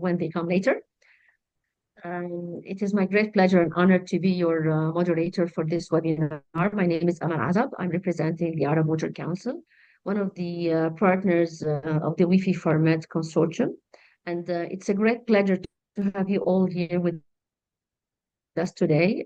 when they come later. It is my great pleasure and honor to be your moderator for this webinar. My name is Amal Azab. I'm representing the Arab Water Council, one of the partners of the WEFE Format Consortium. And it's a great pleasure to have you all here with us today.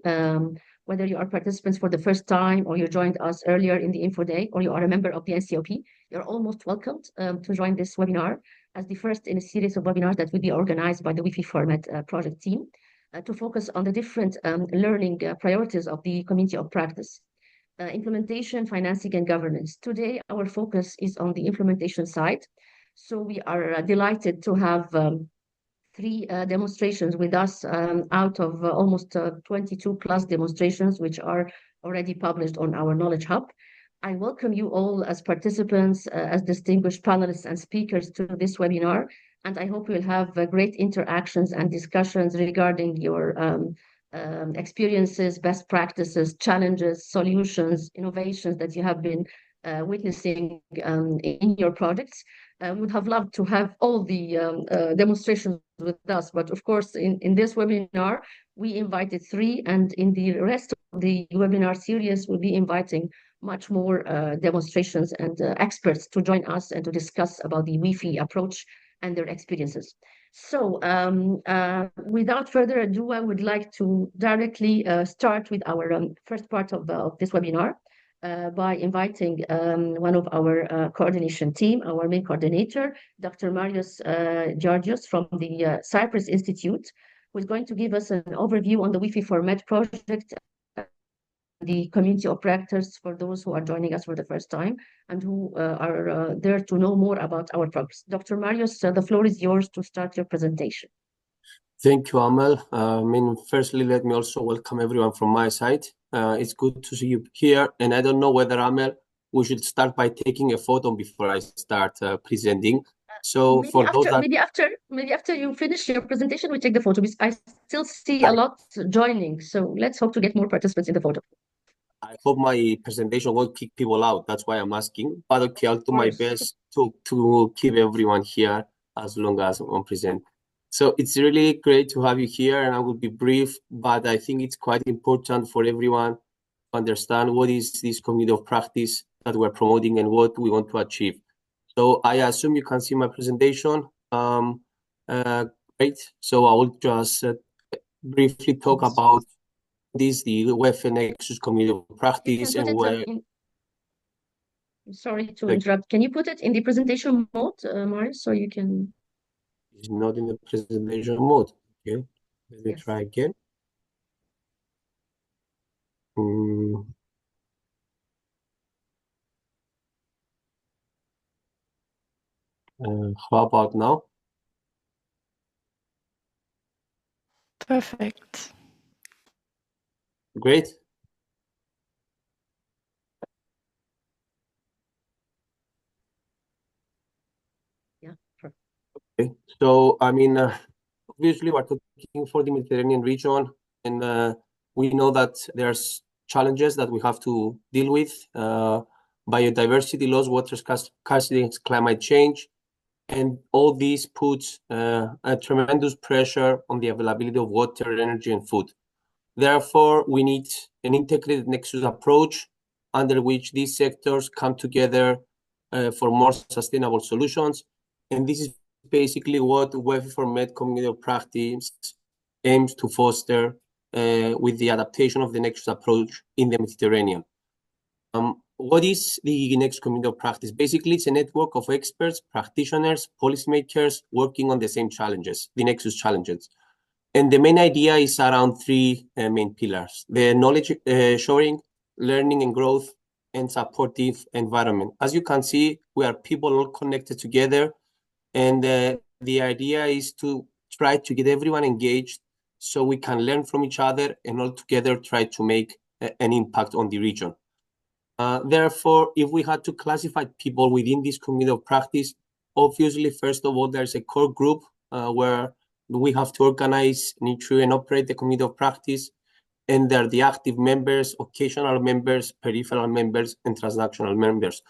Whether you are participants for the first time or you joined us earlier in the info day or you are a member of the NCOP, you're all most welcomed to join this webinar as the first in a series of webinars that will be organized by the WEFE Format project team to focus on the different learning priorities of the community of practice. Implementation, financing, and governance. Today, our focus is on the implementation side. So we are delighted to have three demonstrations with us out of almost 22 plus demonstrations, which are already published on our Knowledge Hub. I welcome you all as participants, as distinguished panelists and speakers to this webinar, and I hope we'll have great interactions and discussions regarding your experiences, best practices, challenges, solutions, innovations that you have been witnessing in your projects. We would have loved to have all the demonstrations with us, but of course, in this webinar, we invited three, and in the rest of the webinar series, we'll be inviting much more demonstrations and experts to join us and to discuss about the WEFE approach and their experiences. So without further ado, I would like to directly start with our first part of this webinar. By inviting one of our coordination team, our main coordinator, Dr. Marius Georgios from the Cyprus Institute, who is going to give us an overview on the WEFE Format project, the community of practice for those who are joining us for the first time and who are there to know more about our progress. Dr. Marius, the floor is yours to start your presentation. Thank you, Amal. Firstly, let me also welcome everyone from my side. It's good to see you here. And I don't know whether, Amal, we should start by taking a photo before I start presenting. So maybe after you finish your presentation, we take the photo, because I still see a lot joining. So let's hope to get more participants in the photo. I hope my presentation won't kick people out. That's why I'm asking. But okay, I'll do my best to keep everyone here as long as I'm present. So it's really great to have you here, and I will be brief, but I think it's quite important for everyone to understand what is this community of practice that we're promoting and what we want to achieve. So I assume you can see my presentation. Great. So I will just briefly talk about this, the WEFE Nexus community of practice, and where. Sorry to interrupt. Can you put it in the presentation mode, Marius, so you can? It's not in the presentation mode. Okay, let me try again. How about now? Perfect. Great. Yeah. Okay. So, I mean, obviously, we're talking for the Mediterranean region, and we know that there's challenges that we have to deal with: biodiversity loss, water scarcity, climate change, and all these puts a tremendous pressure on the availability of water, energy, and food. Therefore, we need an integrated Nexus approach under which these sectors come together for more sustainable solutions. And this is basically what WEFE Format community of practice aims to foster with the adaptation of the Nexus approach in the Mediterranean. What is the Nexus community of practice? Basically, it's a network of experts, practitioners, policymakers working on the same challenges, the Nexus challenges. And the main idea is around three main pillars: the knowledge sharing, learning and growth, and supportive environment. As you can see, we are people all connected together. And the idea is to try to get everyone engaged so we can learn from each other and all together try to make an impact on the region. Therefore, if we had to classify people within this community of practice, obviously, first of all, there's a core group where we have to organize, nurture, and operate the community of practice. And they're the active members, occasional members, peripheral members, and transactional members.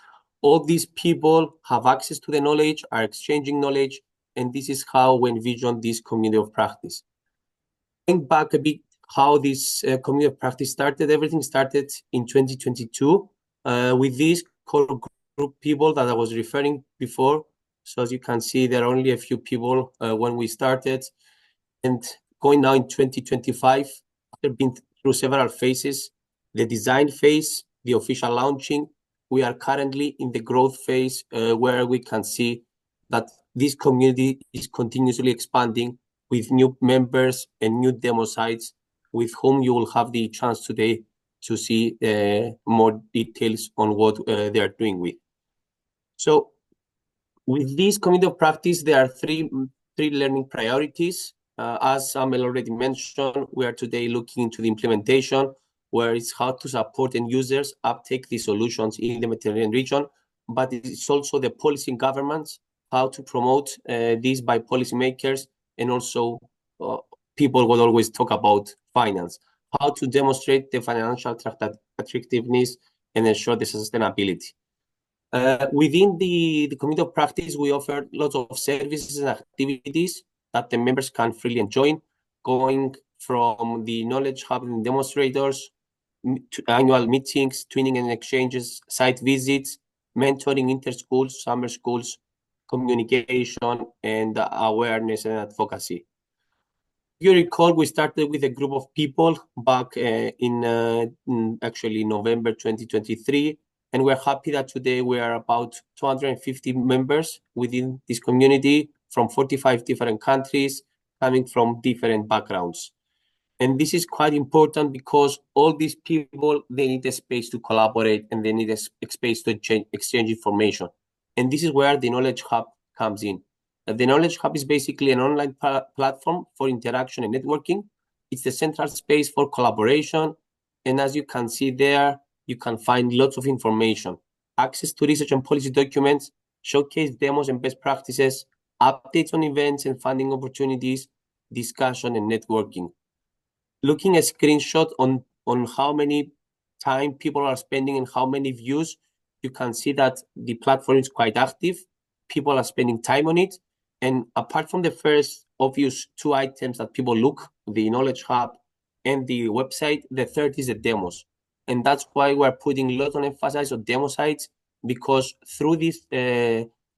All these people have access to the knowledge, are exchanging knowledge, and this is how we envision this community of practice. Going back a bit, how this community of practice started, everything started in 2022 with this core group people that I was referring before. So as you can see, there are only a few people when we started, and going now in 2025, after being through several phases, the design phase, the official launching, we are currently in the growth phase where we can see that this community is continuously expanding with new members and new demo sites with whom you will have the chance today to see more details on what they are doing with. So with this community of practice, there are three learning priorities. As Amel already mentioned, we are today looking into the implementation, where it's how to support end users uptake the solutions in the Mediterranean region, but it's also the policy and governments, how to promote this by policymakers, and also people will always talk about finance, how to demonstrate the financial attractiveness and ensure the sustainability. Within the community of practice, we offer lots of services and activities that the members can freely join, going from the knowledge hub and demonstrators, to annual meetings, twinning and exchanges, site visits, mentoring inter-schools, summer schools, communication, and awareness and advocacy. You recall, we started with a group of people back in actually November 2023, and we're happy that today we are about 250 members within this community from 45 different countries, coming from different backgrounds. And this is quite important because all these people, they need a space to collaborate and they need a space to exchange information. And this is where the Knowledge Hub comes in. The Knowledge Hub is basically an online platform for interaction and networking. It's the central space for collaboration. And as you can see there, you can find lots of information, access to research and policy documents, showcase demos and best practices, updates on events and funding opportunities, discussion and networking. Looking at screenshot on how many time people are spending and how many views, you can see that the platform is quite active. People are spending time on it. And apart from the first obvious two items that people look, the Knowledge Hub and the website, the third is the demos. And that's why we're putting a lot of emphasis on demo sites, because through this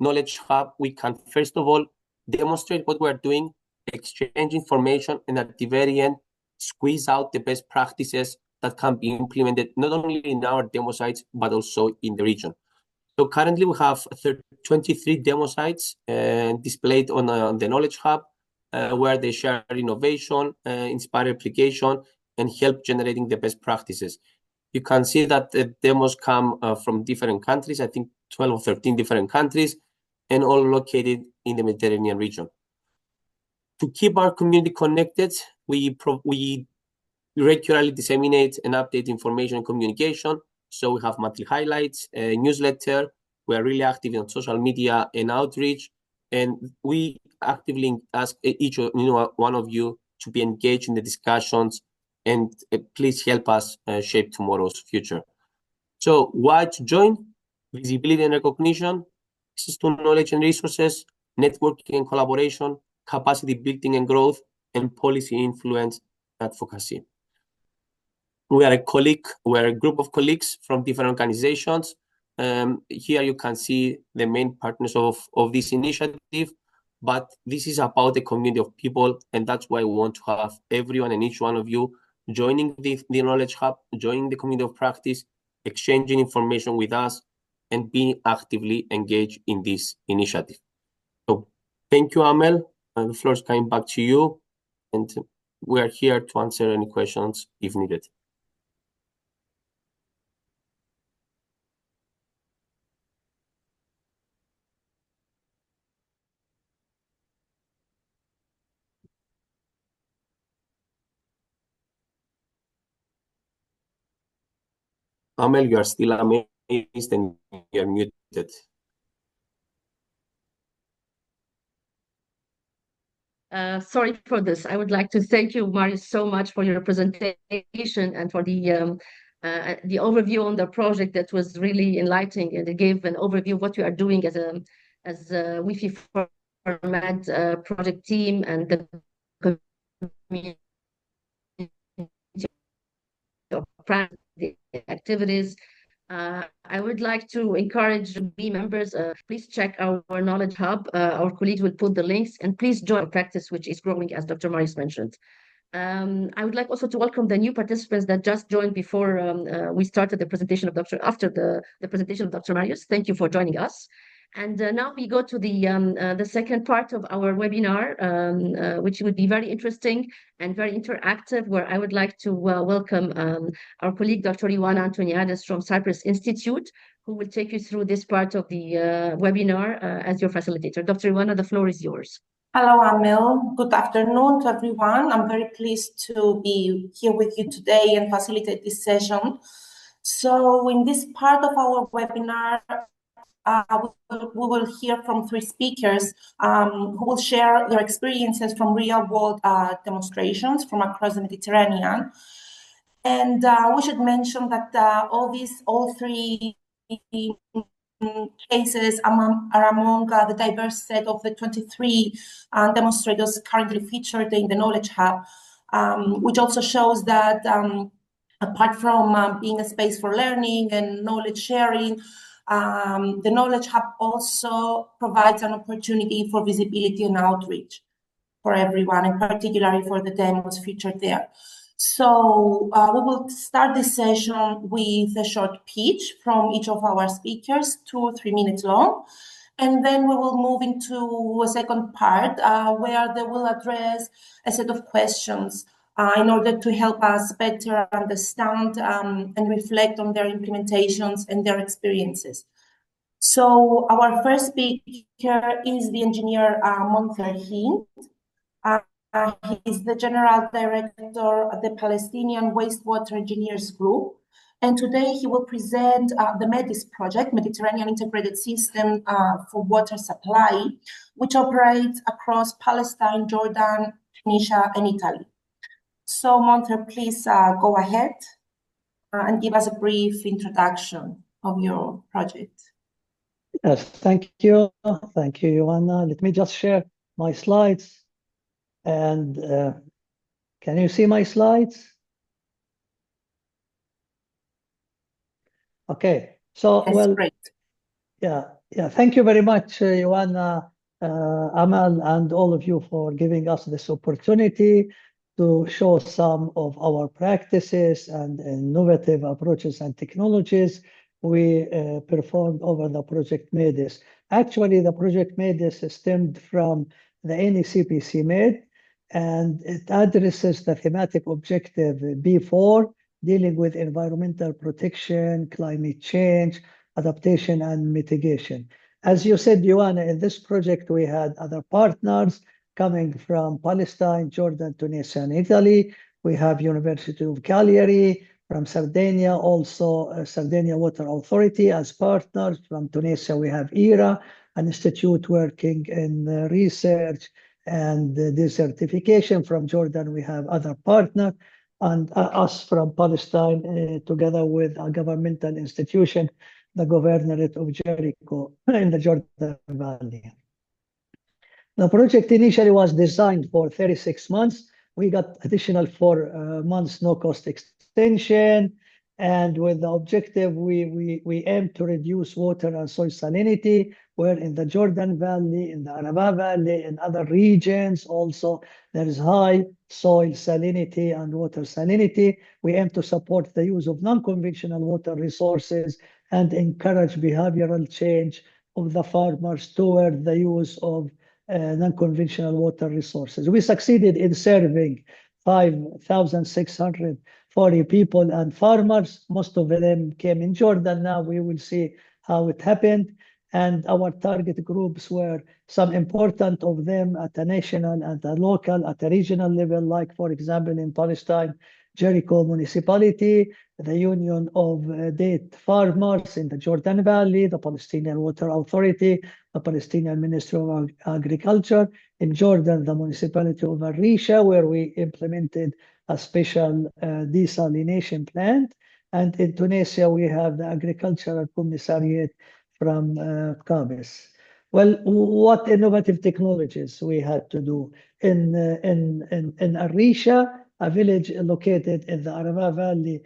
Knowledge Hub, we can first of all demonstrate what we're doing, exchange information, and at the very end, squeeze out the best practices that can be implemented not only in our demo sites, but also in the region. So currently we have 23 demo sites displayed on the Knowledge Hub, where they share innovation, inspire application, and help generating the best practices. You can see that the demos come from different countries, I think 12 or 13 different countries, and all located in the Mediterranean region. To keep our community connected, we regularly disseminate and update information and communication. So we have monthly highlights, a newsletter. We are really active on social media and outreach, and we actively ask each one of you to be engaged in the discussions, and please help us shape tomorrow's future. So why to join? Visibility and recognition, access to knowledge and resources, networking and collaboration, capacity building and growth, and policy influence and advocacy. We are a group of colleagues from different organizations. Here you can see the main partners of this initiative, but this is about a community of people, and that's why we want to have everyone and each one of you joining the Knowledge Hub, joining the community of practice, exchanging information with us, and being actively engaged in this initiative. So thank you, Amel. The floor is coming back to you, and we are here to answer any questions if needed. Amel, you are still amazed and you're muted. Sorry for this. I would like to thank you, Marius, so much for your presentation and for the overview on the project. That was really enlightening, and it gave an overview of what you are doing as a WEFE Format project team and the community of the activities. I would like to encourage WE members, please check our Knowledge Hub. Our colleagues will put the links, and please join our practice, which is growing, as Dr. Marius mentioned. I would like also to welcome the new participants that just joined before we started the presentation of after the presentation of Dr. Marius. Thank you for joining us. And now we go to the second part of our webinar, which would be very interesting and very interactive, where I would like to welcome our colleague, Dr. Ioana Antoniadis from Cyprus Institute, who will take you through this part of the webinar as your facilitator. Dr. Ioana, the floor is yours. Hello, Amel. Good afternoon to everyone. I'm very pleased to be here with you today and facilitate this session. So in this part of our webinar, we will hear from three speakers who will share their experiences from real-world demonstrations from across the Mediterranean. And we should mention that all three cases are among the diverse set of the 23 demonstrators currently featured in the Knowledge Hub, which also shows that apart from being a space for learning and knowledge sharing, the Knowledge Hub also provides an opportunity for visibility and outreach for everyone, and particularly for the demos featured there. So we will start this session with a short pitch from each of our speakers, 2 or 3 minutes long. And then we will move into a second part where they will address a set of questions in order to help us better understand and reflect on their implementations and their experiences. So our first speaker is the engineer Monther Hind. He is the General Director of the Palestinian Wastewater Engineers Group. And today he will present the MEDIS project, Mediterranean Integrated System for Water Supply, which operates across Palestine, Jordan, Tunisia, and Italy. So Monther, please go ahead and give us a brief introduction of your project. Yes, thank you. Thank you, Ioana. Let me just share my slides. And can you see my slides? Okay, so That's great. Yeah, thank you very much, Ioana, Amal, and all of you for giving us this opportunity to show some of our practices and innovative approaches and technologies we performed over the project MEDIS. Actually, the project MEDIS stemmed from the NECPC MED, and it addresses the thematic objective B4, dealing with environmental protection, climate change, adaptation, and mitigation. As you said, Ioana, in this project, we had other partners coming from Palestine, Jordan, Tunisia, and Italy. We have University of Cagliari, from Sardinia, also Sardinia Water Authority as partners. From Tunisia, we have ERA, an institute working in research and desertification. From Jordan, we have other partners, and us from Palestine, together with a governmental institution, the Governorate of Jericho in the Jordan Valley. The project initially was designed for 36 months. We got additional 4 months no-cost extension, and with the objective, we aim to reduce water and soil salinity, where in the Jordan Valley, in the Araba Valley, in other regions also, there is high soil salinity and water salinity. We aim to support the use of non-conventional water resources and encourage behavioral change of the farmers toward the use of non-conventional water resources. We succeeded in serving 5,640 people and farmers. Most of them came in Jordan. Now we will see how it happened. And our target groups were some important of them at a national and a local, at a regional level, like, for example, in Palestine, Jericho Municipality, the Union of Date Farmers in the Jordan Valley, the Palestinian Water Authority, the Palestinian Ministry of Agriculture. In Jordan, the municipality of Arisha, where we implemented a special desalination plant. And in Tunisia, we have the Agricultural Commissariat from Qabes. Well, what innovative technologies we had to do in Arisha, a village located in the Arava Valley,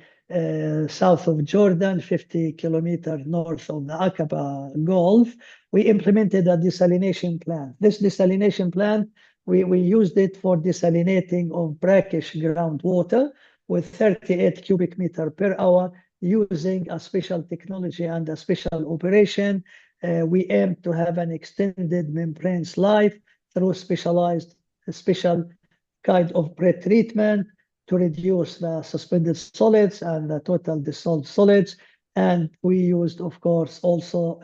south of Jordan, 50 kilometers north of the Aqaba Gulf. We implemented a desalination plant. This desalination plant, we used it for desalinating of brackish groundwater with 38 cubic meter per hour using a special technology and a special operation. We aim to have an extended membranes life through special kind of pre-treatment to reduce the suspended solids and the total dissolved solids. And we used, of course, also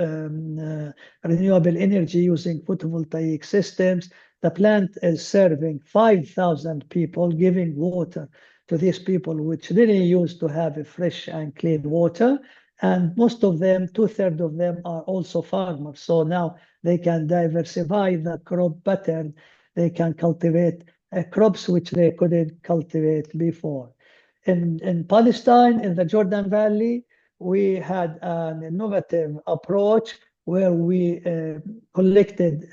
renewable energy using photovoltaic systems. The plant is serving 5,000 people, giving water to these people, which really used to have a fresh and clean water. And most of them, 2/3 of them are also farmers. So now they can diversify the crop pattern. They can cultivate crops which they couldn't cultivate before. In Palestine, in the Jordan Valley, we had an innovative approach where we collected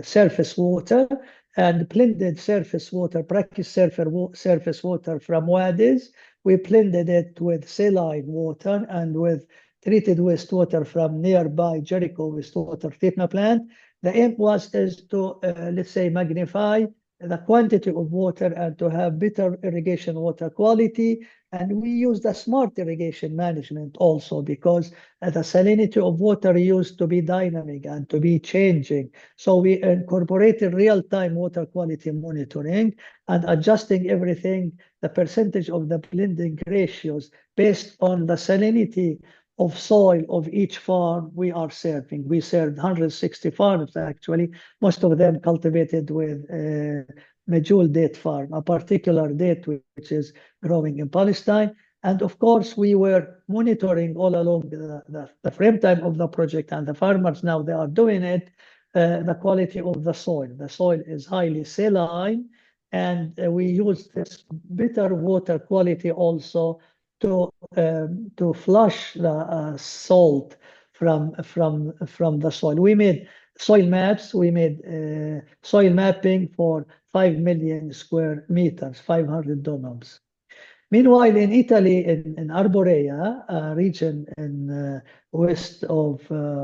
surface water and blended surface water, brackish surface water from wadis. We blended it with saline water and with treated wastewater from nearby Jericho wastewater treatment plant. The aim is to, let's say, magnify the quantity of water and to have better irrigation water quality. And we used a smart irrigation management also because the salinity of water used to be dynamic and to be changing. So we incorporated real-time water quality monitoring and adjusting everything, the percentage of the blending ratios based on the salinity of soil of each farm we are serving. We served 160 farms actually, most of them cultivated with Medjool date farm, a particular date which is growing in Palestine. And of course, we were monitoring all along the frame time of the project, and the farmers now they are doing it, the quality of the soil. The soil is highly saline, and we use this better water quality also to flush the salt from the soil. We made soil maps. We made soil mapping for 5 million square meters, 500 dunams. Meanwhile, in Italy, in Arborea, a region in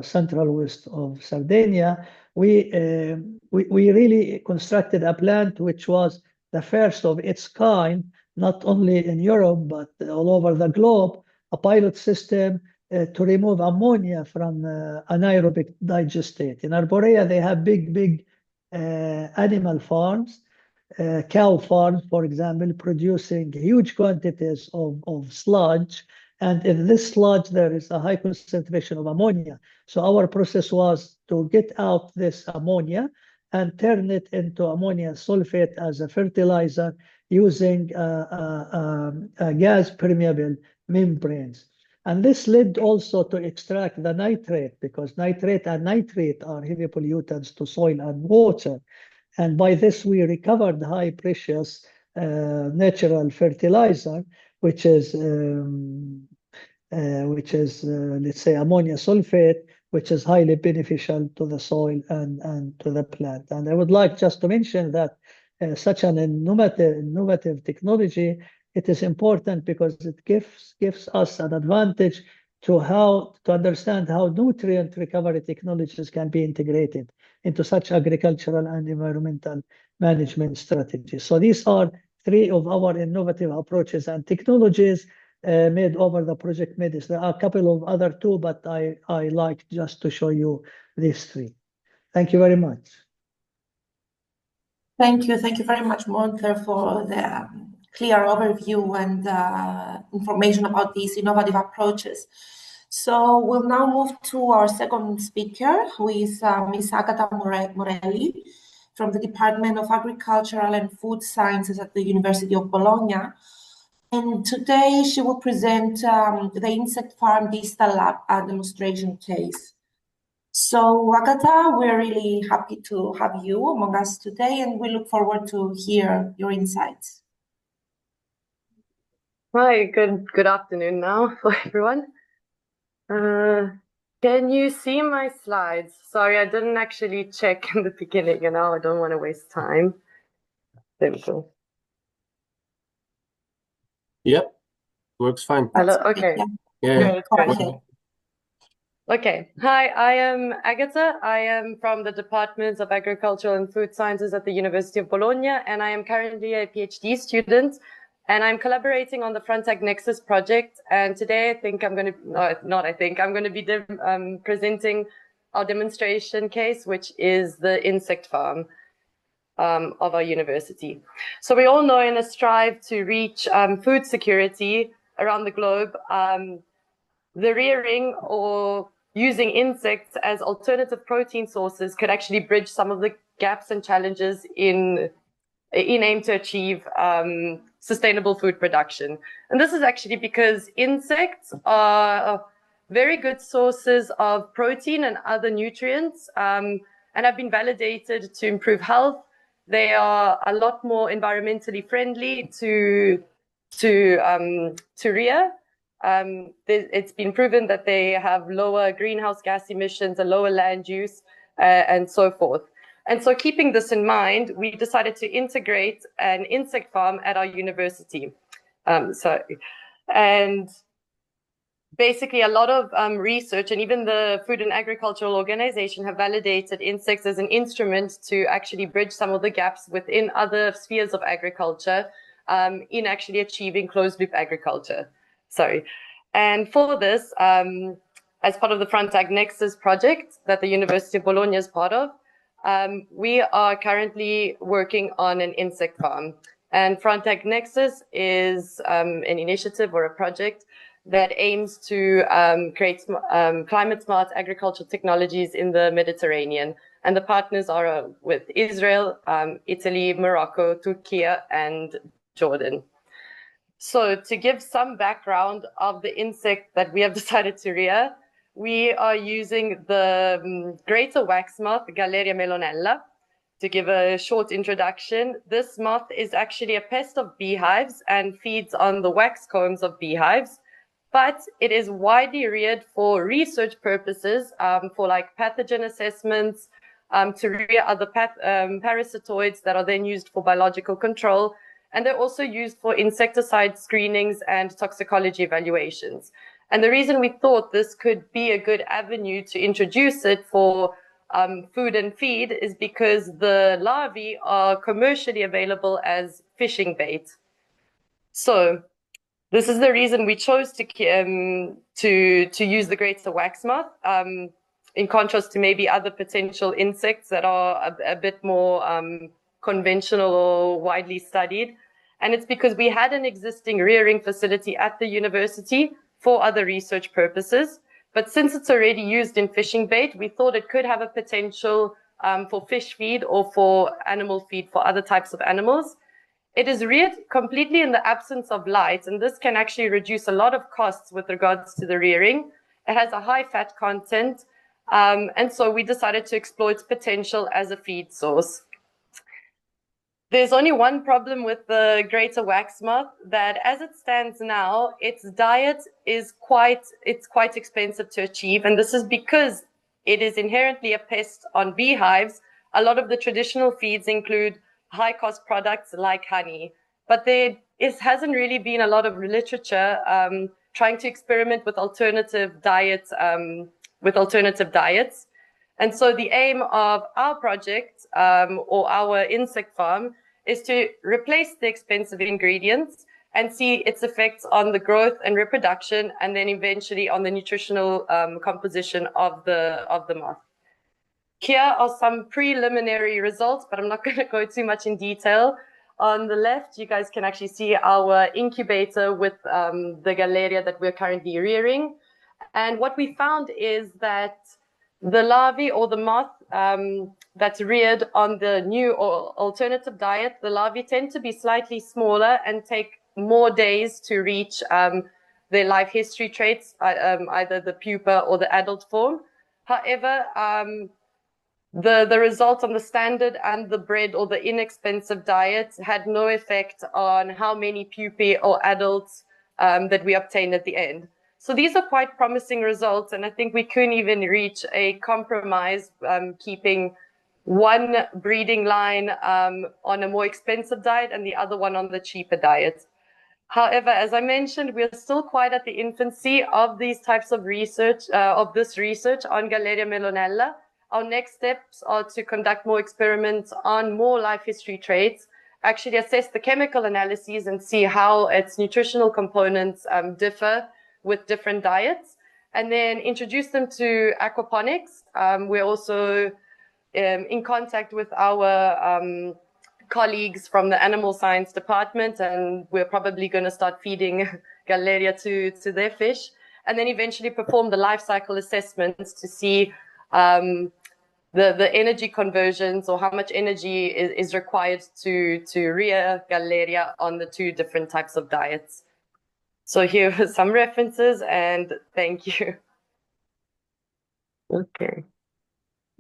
central west of Sardinia, we really constructed a plant which was the first of its kind, not only in Europe, but all over the globe, a pilot system to remove ammonia from anaerobic digestate. In Arborea, they have big animal farms, cow farms, for example, producing huge quantities of sludge. And in this sludge, there is a high concentration of ammonia. So our process was to get out this ammonia and turn it into ammonium sulfate as a fertilizer using gas permeable membranes. And this led also to extract the nitrate, because nitrate and nitrate are heavy pollutants to soil and water. And by this, we recovered high precious natural fertilizer, which is let's say, ammonia sulfate, which is highly beneficial to the soil and to the plant. And I would like just to mention that such an innovative technology, it is important because it gives us an advantage to understand how nutrient recovery technologies can be integrated into such agricultural and environmental management strategies. So these are 3 of our innovative approaches and technologies made over the project MEDIS. There are a couple of other 2, but I like just to show you these 3. Thank you very much. Thank you very much, Moncler, for the clear overview and information about these innovative approaches. So we'll now move to our second speaker, who is Ms. Agata Morelli from the Department of Agricultural and Food Sciences at the University of Bologna. And today she will present the insect farm digital lab and demonstration case. So Agata, we're really happy to have you among us today, and we look forward to hear your insights. Hi, good afternoon now for everyone. Can you see my slides? Sorry, I didn't actually check in the beginning, and now I don't want to waste time. There we go. Yep, works fine. Hello. Okay. Yeah. Great. Okay. Hi, I am Agatha. I am from the Department of Agricultural and Food Sciences at the University of Bologna, and I am currently a PhD student. And I'm collaborating on the Frontag Nexus project. And today, I think I'm going to, I'm going to be presenting our demonstration case, which is the insect farm of our university. So we all know, in a strive to reach food security around the globe, the rearing or using insects as alternative protein sources could actually bridge some of the gaps and challenges in aim to achieve sustainable food production. And this is actually because insects are very good sources of protein and other nutrients, and have been validated to improve health. They are a lot more environmentally friendly to rear. It's been proven that they have lower greenhouse gas emissions, a lower land use, and so forth. And so, keeping this in mind, we decided to integrate an insect farm at our university. And basically, a lot of research, and even the Food and Agricultural Organization, have validated insects as an instrument to actually bridge some of the gaps within other spheres of agriculture in actually achieving closed-loop agriculture. And for this, as part of the Frontag Nexus project that the University of Bologna is part of, we are currently working on an insect farm. And Frontag Nexus is an initiative or a project that aims to create climate-smart agricultural technologies in the Mediterranean. And the partners are with Israel, Italy, Morocco, Turkey, and Jordan. So to give some background of the insect that we have decided to rear, we are using the greater wax moth, Galleria melonella. To give a short introduction, this moth is actually a pest of beehives and feeds on the wax combs of beehives, but it is widely reared for research purposes, for like pathogen assessments, to rear other parasitoids that are then used for biological control. And they're also used for insecticide screenings and toxicology evaluations. And the reason we thought this could be a good avenue to introduce it for food and feed is because the larvae are commercially available as fishing bait. So this is the reason we chose to use the greater wax moth, in contrast to maybe other potential insects that are a bit more conventional or widely studied. And it's because we had an existing rearing facility at the university for other research purposes. But since it's already used in fishing bait, we thought it could have a potential for fish feed or for animal feed for other types of animals. It is reared completely in the absence of light, and this can actually reduce a lot of costs with regards to the rearing. It has a high fat content, and so we decided to explore its potential as a feed source. There's only one problem with the greater wax moth, that as it stands now, its diet is quite expensive to achieve. And this is because it is inherently a pest on beehives. A lot of the traditional feeds include high cost products like honey, but there hasn't really been a lot of literature trying to experiment with alternative diets, And so the aim of our project, or our insect farm, is to replace the expensive ingredients and see its effects on the growth and reproduction, and then eventually on the nutritional composition of the moth. Here are some preliminary results, but I'm not going to go too much in detail. On the left, you guys can actually see our incubator with the Galleria that we're currently rearing. And what we found is that the larvae, or the moth that's reared on the new or alternative diet, the larvae tend to be slightly smaller and take more days to reach their life history traits, either the pupa or the adult form. However, the results on the standard and the bred or the inexpensive diet had no effect on how many pupae or adults that we obtained at the end. So these are quite promising results, and I think we couldn't even reach a compromise, keeping one breeding line on a more expensive diet and the other one on the cheaper diet. However, as I mentioned, we're still quite at the infancy of these types of research, of this research on Galleria melonella. Our next steps are to conduct more experiments on more life history traits, actually assess the chemical analyses and see how its nutritional components differ with different diets, and then introduce them to aquaponics. We're also in contact with our colleagues from the animal science department, and we're probably going to start feeding Galleria to their fish, and then eventually perform the life cycle assessments to see the energy conversions, or how much energy is required to rear Galleria on the two different types of diets. So here are some references, and thank you. Okay.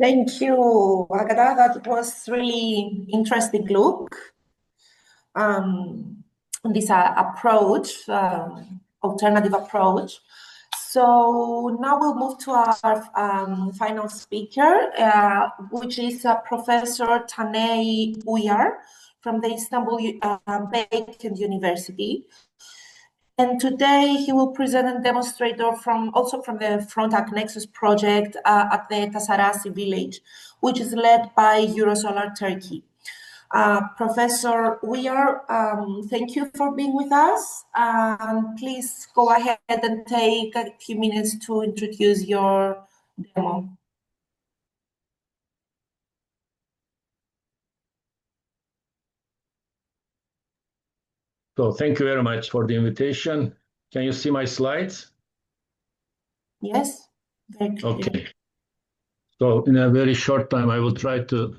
Thank you, Agata. That was really interesting look. This approach, alternative approach. So now we'll move to our final speaker, which is Professor Tanay Uyar from the Istanbul Bacon University. And today he will present and demonstrate also from the Frontac Nexus project at the Tasarasi village, which is led by Eurosolar Turkey. Professor Uyar, thank you for being with us. Please go ahead and take a few minutes to introduce your demo. So thank you very much for the invitation. Can you see my slides? Yes, very clear. Okay. So in a very short time, I will try to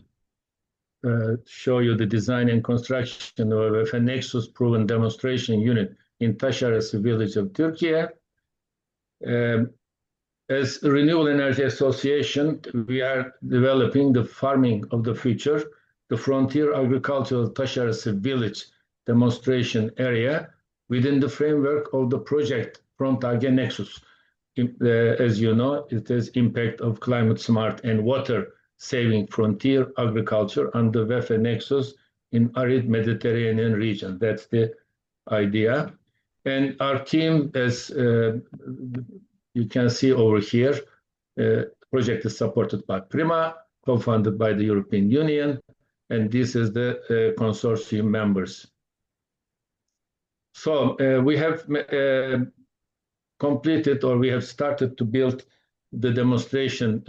show you the design and construction of a Nexus proven demonstration unit in Taşarası village of Turkey. As a Renewable Energy Association, we are developing the farming of the future, the frontier agricultural Taşarası village demonstration area within the framework of the project Frontac Nexus. As you know, it has impact of climate smart and water saving frontier agriculture under WEFE Nexus in arid Mediterranean region. That's the idea. And our team, as you can see over here, project is supported by Prima, co-funded by the European Union, and this is the consortium members. So we have completed, or we have started to build the demonstration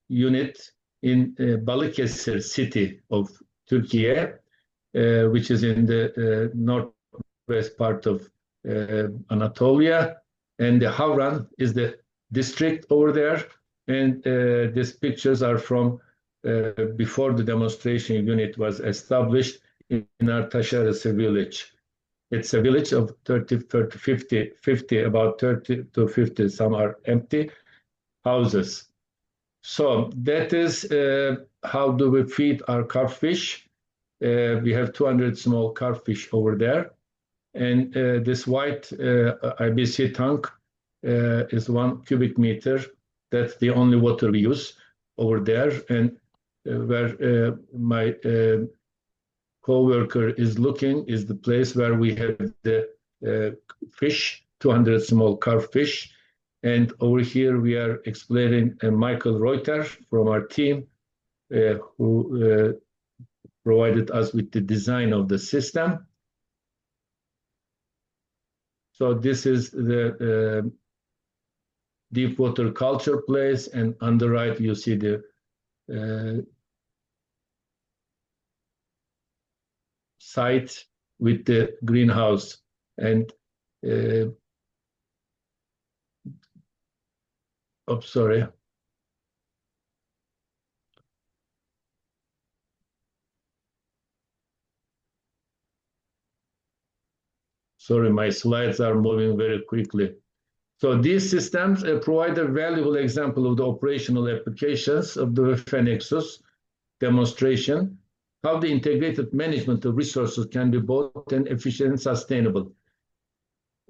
unit in Balıkesir city of Turkey, which is in the northwest part of Anatolia. And the Havran is the district over there. And these pictures are from before the demonstration unit was established in our Taşarası village. It's a village of 50, about 30 to 50, some are empty houses. So that is how do we feed our carp fish. We have 200 small carp fish over there. And this white IBC tank is 1 cubic meter. That's the only water we use over there. And where my co-worker is looking is the place where we have the fish, 200 small carp fish. And over here we are explaining Michael Reuter from our team who provided us with the design of the system. So this is the deep water culture place, and on the right you see the site with the greenhouse. And sorry. Sorry, my slides are moving very quickly. So these systems provide a valuable example of the operational applications of the WEFE Nexus demonstration, how the integrated management of resources can be both efficient and sustainable.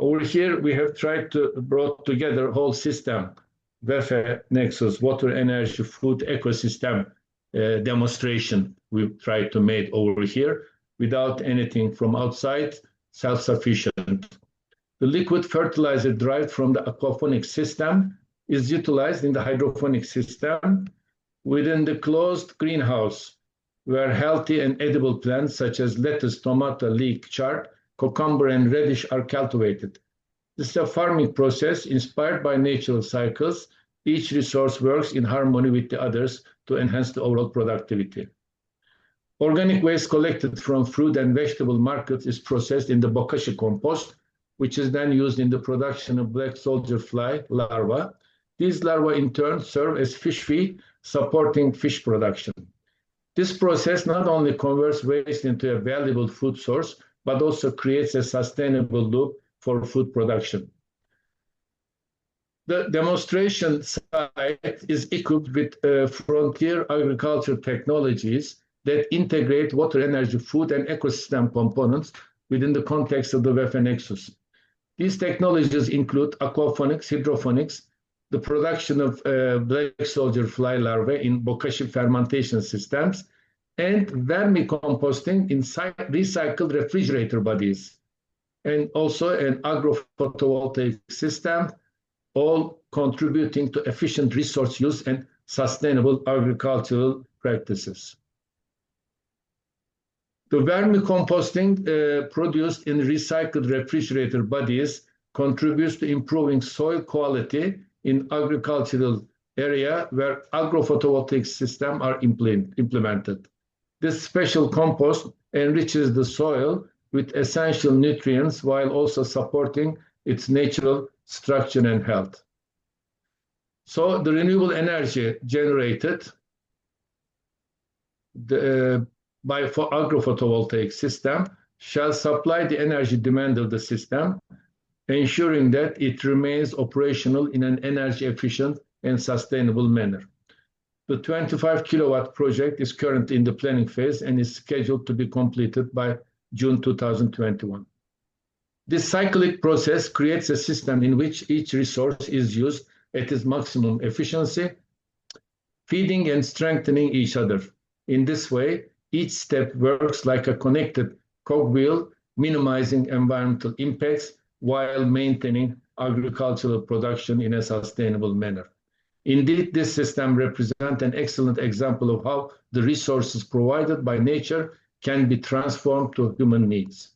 Over here, we have tried to brought together a whole system, WEFE Nexus, water, energy, food ecosystem demonstration we've tried to make over here without anything from outside, self-sufficient. The liquid fertilizer derived from the aquaponic system is utilized in the hydroponic system within the closed greenhouse, where healthy and edible plants such as lettuce, tomato, leek, chard, cucumber, and radish are cultivated. This is a farming process inspired by natural cycles. Each resource works in harmony with the others to enhance the overall productivity. Organic waste collected from fruit and vegetable markets is processed in the bokashi compost, which is then used in the production of black soldier fly larvae. These larvae in turn serve as fish feed, supporting fish production. This process not only converts waste into a valuable food source, but also creates a sustainable loop for food production. The demonstration site is equipped with frontier agriculture technologies that integrate water, energy, food, and ecosystem components within the context of the WEFE Nexus. These technologies include aquaponics, hydroponics, the production of black soldier fly larvae in bokashi fermentation systems, and vermicomposting in recycled refrigerator bodies, and also an agrophotovoltaic system, all contributing to efficient resource use and sustainable agricultural practices. The vermicomposting produced in recycled refrigerator bodies contributes to improving soil quality in agricultural area where agrophotovoltaic systems are implemented. This special compost enriches the soil with essential nutrients while also supporting its natural structure and health. So the renewable energy generated by agrophotovoltaic system shall supply the energy demand of the system, ensuring that it remains operational in an energy efficient and sustainable manner. The 25 kilowatt project is currently in the planning phase and is scheduled to be completed by June 2021. This cyclic process creates a system in which each resource is used at its maximum efficiency, feeding and strengthening each other. In this way, each step works like a connected cogwheel, minimizing environmental impacts while maintaining agricultural production in a sustainable manner. Indeed, this system represents an excellent example of how the resources provided by nature can be transformed to human needs.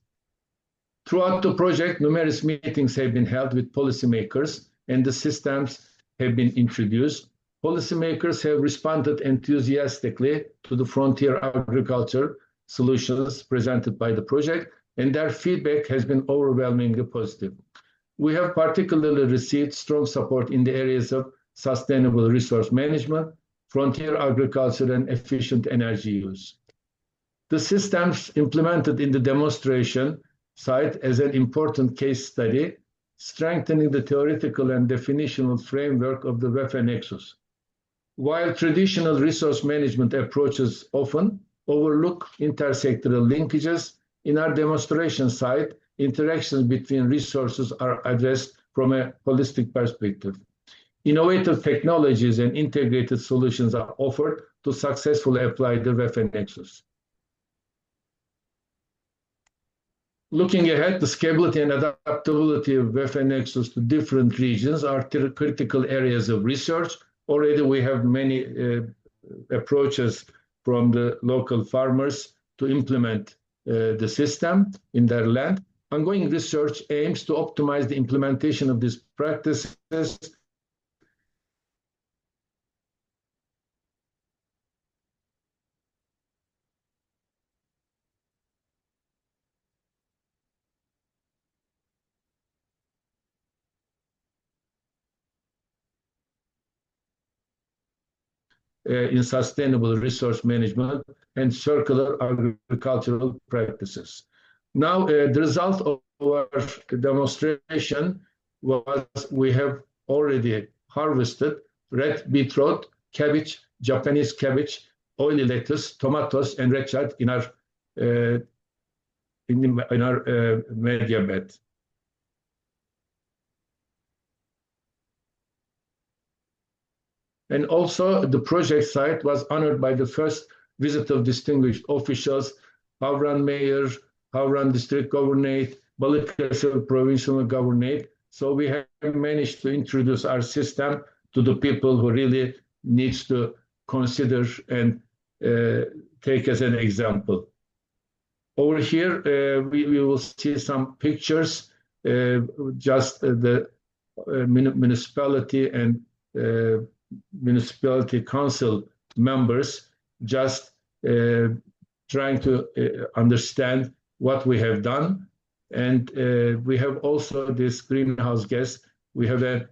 Throughout the project, numerous meetings have been held with policymakers and the systems have been introduced. Policymakers have responded enthusiastically to the frontier agriculture solutions presented by the project, and their feedback has been overwhelmingly positive. We have particularly received strong support in the areas of sustainable resource management, frontier agriculture, and efficient energy use. The systems implemented in the demonstration site as an important case study, strengthening the theoretical and definitional framework of the WEFE Nexus. While traditional resource management approaches often overlook intersectoral linkages, in our demonstration site, interactions between resources are addressed from a holistic perspective. Innovative technologies and integrated solutions are offered to successfully apply the WEFE Nexus. Looking ahead, the scalability and adaptability of WEFE Nexus to different regions are critical areas of research. Already we have many approaches from the local farmers to implement the system in their land. Ongoing research aims to optimize the implementation of these practices in sustainable resource management and circular agricultural practices. Now, the result of our demonstration was we have already harvested red beetroot, cabbage, Japanese cabbage, oily lettuce, tomatoes, and red chard in our media bed. And also the project site was honored by the first visit of distinguished officials, Havran Mayor, Havran District Governorate, Balıkesir Provincial Governorate. So we have managed to introduce our system to the people who really needs to consider and take as an example. Over here, we will see some pictures, just the municipality and municipality council members just trying to understand what we have done. And we have also this greenhouse gas. We have a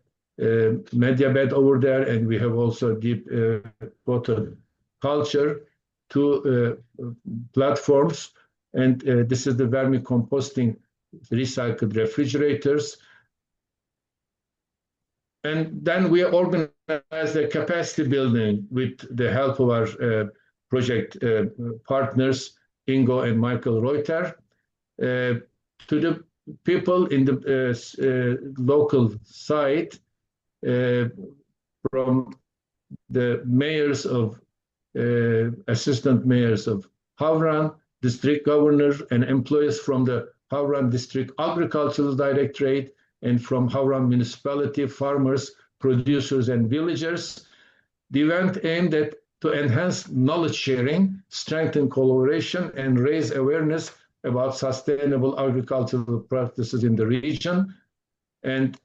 media bed over there, and we have also deep water culture, two platforms. And this is the vermicomposting recycled refrigerators. And then we organized a capacity building with the help of our project partners, Ingo and Michael Reuter, to the people in the local site, from the mayors of, assistant mayors of Havran, district governor, and employees from the Havran District Agricultural Directorate, and from Havran Municipality, farmers, producers, and villagers. The event aimed at to enhance knowledge sharing, strengthen collaboration, and raise awareness about sustainable agricultural practices in the region. And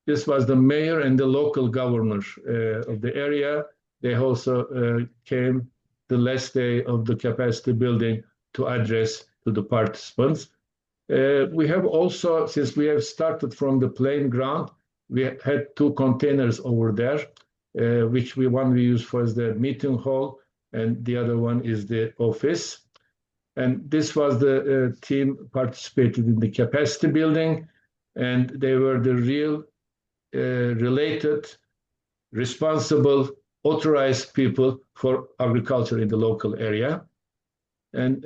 this was the mayor and the local governor of the area. They also came the last day of the capacity building to address to the participants. We have also, since we have started from the plain ground, we had two containers over there, which one we use for the meeting hall, and the other one is the office. And this was the team participated in the capacity building, and they were the real related, responsible, authorized people for agriculture in the local area. And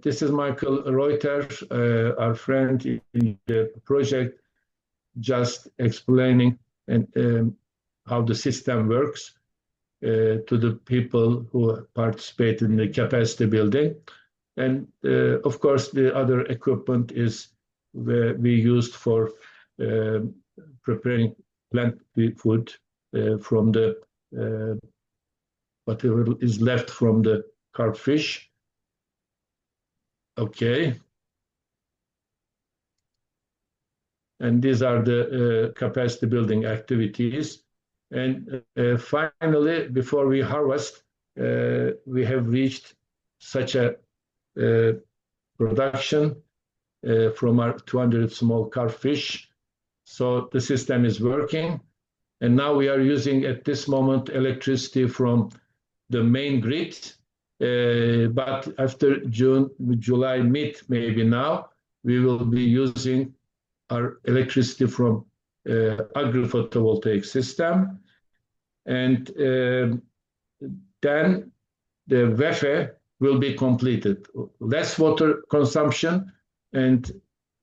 this is Michael Reuter, our friend in the project, just explaining how the system works to the people who participated in the capacity building. And of course, the other equipment is we used for preparing plant food from the whatever is left from the carp fish. Okay. And these are the capacity building activities. And finally, before we harvest, we have reached such a production from our 200 small carp fish. So the system is working. And now we are using at this moment electricity from the main grid. But after June, July, mid maybe now, we will be using our electricity from agri-photovoltaic system. And then the WEFE will be completed. Less water consumption and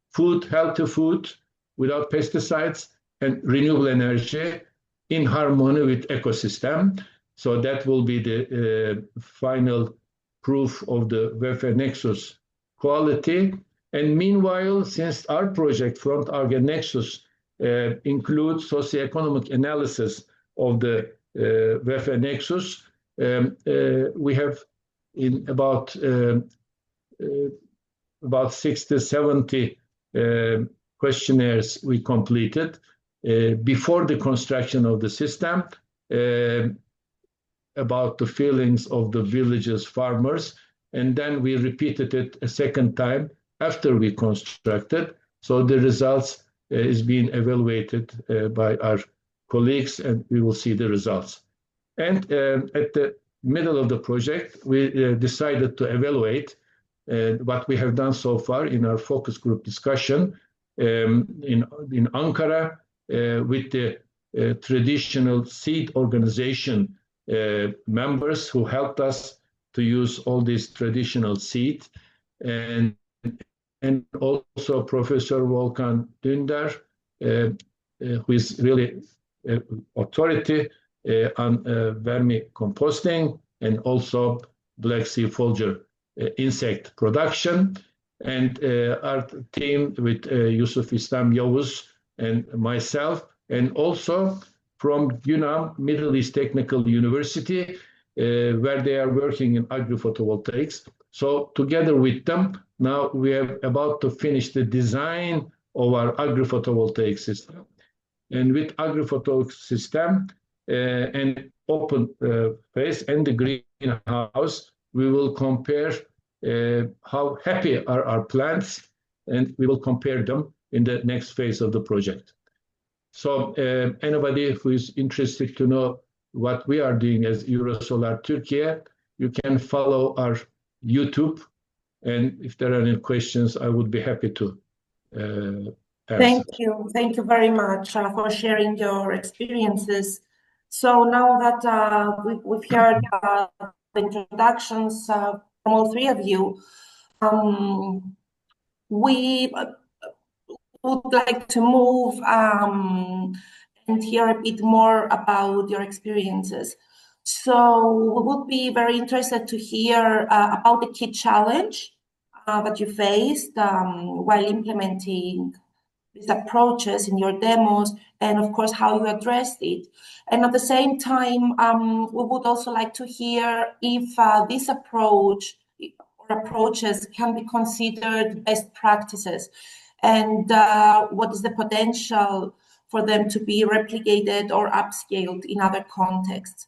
food, healthy food without pesticides and renewable energy in harmony with ecosystem. So that will be the final proof of the WEFE Nexus quality. And meanwhile, since our project, Front Arge Nexus, includes socioeconomic analysis of the WEFE Nexus, we have in about 60, 70 questionnaires we completed before the construction of the system, about the feelings of the villages, farmers, and then we repeated it a second time after we constructed. So the results is being evaluated by our colleagues, and we will see the results. And at the middle of the project, we decided to evaluate what we have done so far in our focus group discussion in Ankara with the traditional seed organization members who helped us to use all these traditional seed, and also Professor Volkan Dündar, who is really Authority on vermicomposting and also Black Sea Fulgur insect production. And our team with Yusuf Islam Yavuz and myself, and also from UNAM, Middle East Technical University, where they are working in agri-photovoltaics. So together with them, now we are about to finish the design of our agri-photovoltaic system. And with agri-photovoltaic system and open phase and the greenhouse, we will compare how happy are our plants, and we will compare them in the next phase of the project. So anybody who is interested to know what we are doing as Eurosolar Turkey, you can follow our YouTube. And if there are any questions, I would be happy to answer. Thank you. Thank you very much for sharing your experiences. So now that we've heard the introductions from all three of you, we would like to move and hear a bit more about your experiences. So we would be very interested to hear about the key challenge that you faced while implementing these approaches in your demos, and of course how you addressed it. And at the same time, we would also like to hear if this approach or approaches can be considered best practices, and what is the potential for them to be replicated or upscaled in other contexts.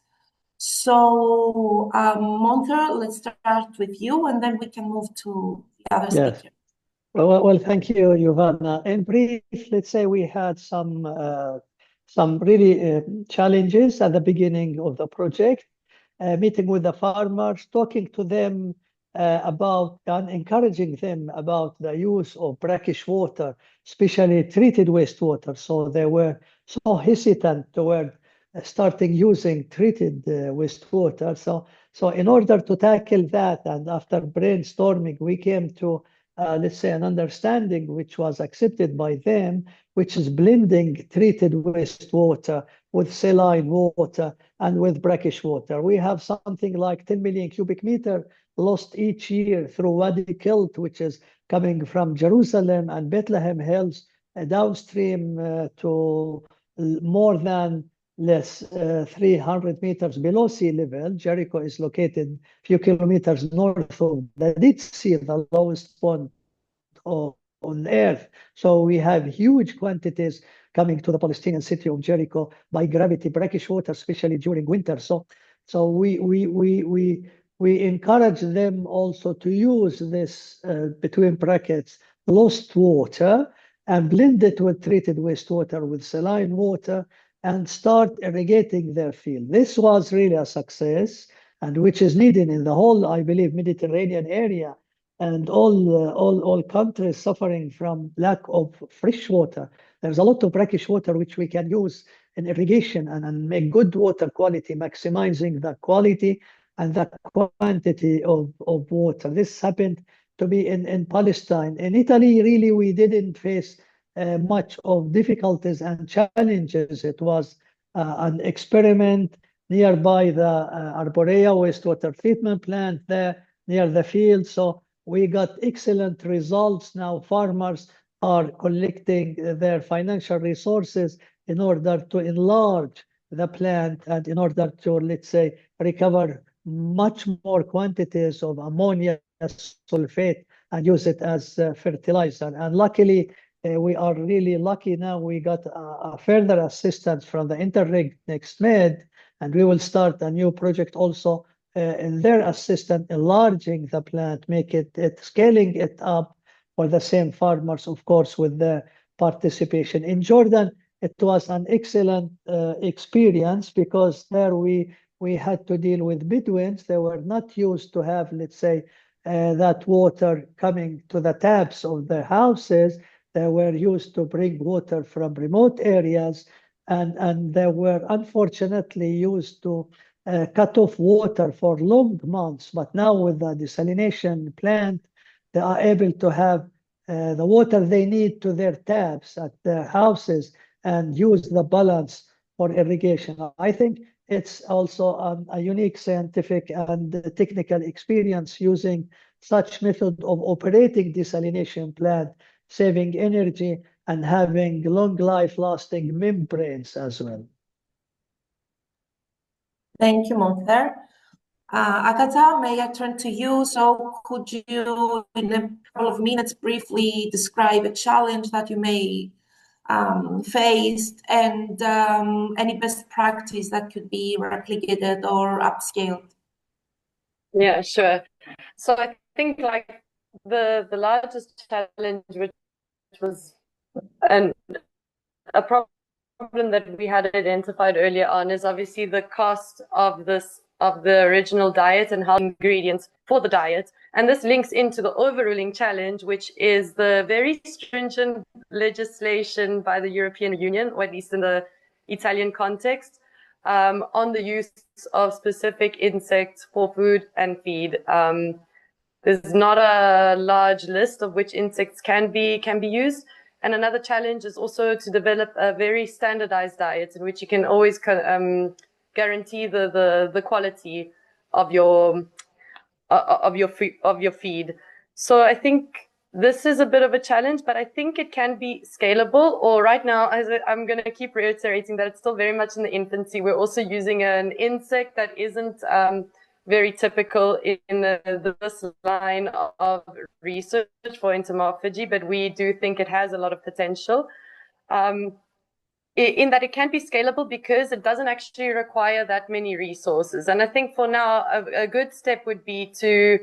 So Monter, let's start with you, and then we can move to the other speaker. Well, thank you, Giovanna. In brief, let's say we had some really challenges at the beginning of the project, meeting with the farmers, talking to them about and encouraging them about the use of brackish water, especially treated wastewater. So they were so hesitant toward starting using treated wastewater. So in order to tackle that, and after brainstorming, we came to let's say an understanding which was accepted by them, which is blending treated wastewater with saline water and with brackish water. We have something like 10 million cubic meter lost each year through Wadi Kilt, which is coming from Jerusalem and Bethlehem Hills downstream to more than 300 meters below sea level. Jericho is located a few kilometers north of the Dead Sea, the lowest point on earth. So we have huge quantities coming to the Palestinian city of Jericho by gravity brackish water, especially during winter. So we encourage them also to use this between brackets lost water and blend it with treated wastewater with saline water and start irrigating their field. This was really a success, and which is needed in the whole, I believe, Mediterranean area, and all countries suffering from lack of fresh water. There's a lot of brackish water which we can use in irrigation and make good water quality, maximizing the quality and the quantity of water. This happened to be in Palestine. In Italy, really, we didn't face much of difficulties and challenges. It was an experiment nearby the Arborea wastewater treatment plant there near the field. So we got excellent results. Now farmers are collecting their financial resources in order to enlarge the plant and in order to, let's say, recover much more quantities of ammonia sulfate and use it as fertilizer. And luckily, we are really lucky now. We got a further assistance from the Interreg NextMed, and we will start a new project also in their assistance, enlarging the plant, scaling it up for the same farmers, of course, with the participation. In Jordan, it was an excellent experience because there we had to deal with Bedouins. They were not used to have, let's say, that water coming to the taps of their houses. They were used to bring water from remote areas, and they were unfortunately used to cut off water for long months. But now with the desalination plant, they are able to have the water they need to their taps at their houses and use the balance for irrigation. I think it's also a unique scientific and technical experience using such method of operating desalination plant, saving energy and having long life lasting membranes as well. Thank you, Monter. Agatha, may I turn to you? So could you, in a couple of minutes, briefly describe a challenge that you may faced and any best practice that could be replicated or upscaled? Yeah, sure. So I think like the largest challenge, which was a problem that we had identified earlier on, is obviously the cost of the original diet and how ingredients for the diet. And this links into the overruling challenge, which is the very stringent legislation by the European Union, or at least in the Italian context, on the use of specific insects for food and feed. There's not a large list of which insects can be used. And another challenge is also to develop a very standardized diet in which you can always guarantee the quality of your feed. So I think this is a bit of a challenge, but I think it can be scalable. Or right now, I'm going to keep reiterating that it's still very much in the infancy. We're also using an insect that isn't very typical in this line of research for entomophagy, but we do think it has a lot of potential. In that it can be scalable because it doesn't actually require that many resources. And I think for now, a good step would be to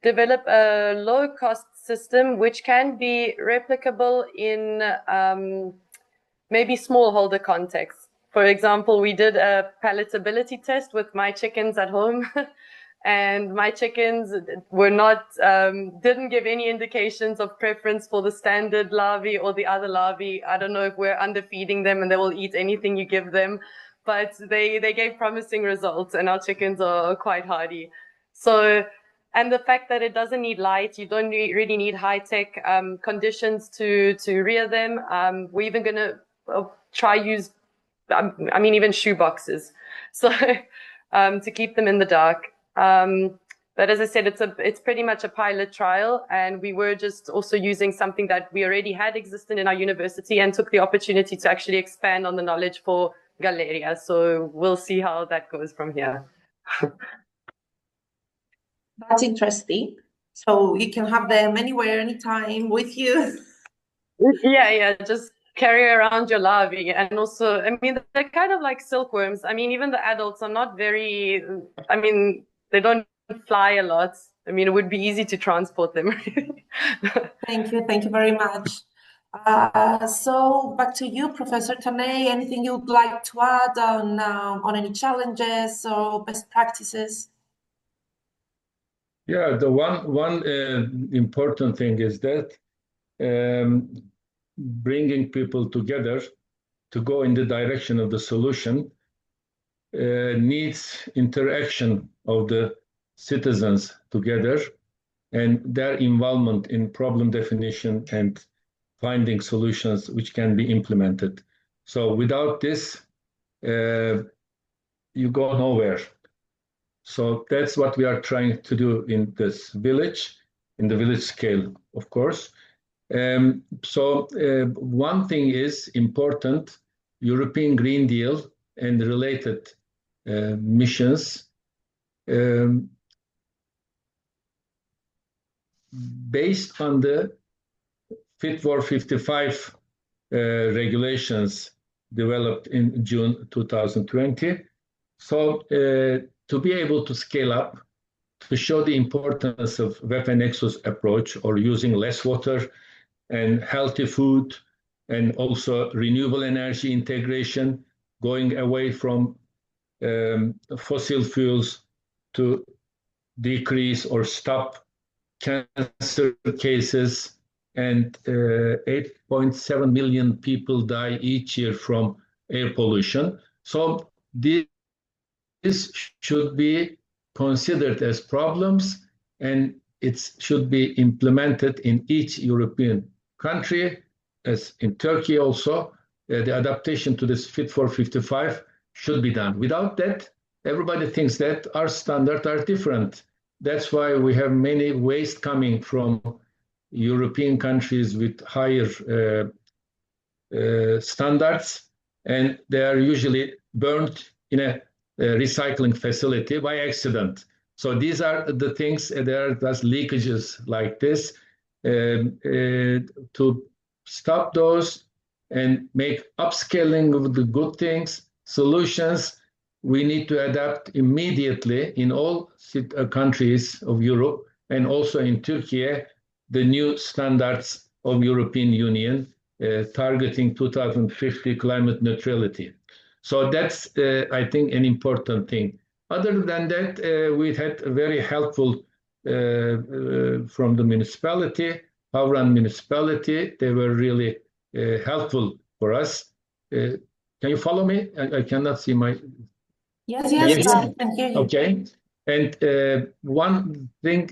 develop a low-cost system which can be replicable in maybe smallholder contexts. For example, we did a palatability test with my chickens at home, and my chickens were not, didn't give any indications of preference for the standard larvae or the other larvae. I don't know if we're underfeeding them and they will eat anything you give them, but they gave promising results, and our chickens are quite hardy. So, and the fact that it doesn't need light, you don't really need high-tech conditions to rear them. We're even going to try use, I mean, even shoe boxes, so to keep them in the dark. But as I said, it's pretty much a pilot trial, and we were just also using something that we already had existed in our university and took the opportunity to actually expand on the knowledge for Galleria. So we'll see how that goes from here. That's interesting. So you can have them anywhere, anytime with you. Yeah, just carry around your larvae. And also, I mean, they're kind of like silkworms. I mean, even the adults are not very, I mean, they don't fly a lot. I mean, it would be easy to transport them. Thank you very much. So back to you, Professor Tanay. Anything you'd like to add on any challenges or best practices? Yeah, the one important thing is that bringing people together to go in the direction of the solution needs interaction of the citizens together and their involvement in problem definition and finding solutions which can be implemented. So without this, you go nowhere. So that's what we are trying to do in this village, in the village scale, of course. So one thing is important, European Green Deal and related missions based on the Fit for 55 regulations developed in June 2020. So to be able to scale up, to show the importance of WEFE Nexus approach, or using less water and healthy food, and also renewable energy integration, going away from fossil fuels to decrease or stop cancer cases, and 8.7 million people die each year from air pollution. So this should be considered as problems, and it should be implemented in each European country, as in Turkey also, the adaptation to this Fit for 55 should be done. Without that, everybody thinks that our standards are different. That's why we have many waste coming from European countries with higher standards, and they are usually burned in a recycling facility by accident. So these are the things, there are thus leakages like this. To stop those and make upscaling of the good things, solutions, we need to adapt immediately in all countries of Europe and also in Turkey, the new standards of European Union targeting 2050 climate neutrality. So that's, I think, an important thing. Other than that, we had a very helpful from the municipality, Havran municipality. They were really helpful for us. Can you follow me? I cannot see my... Yes, yes, I can hear you. Okay. And one thing,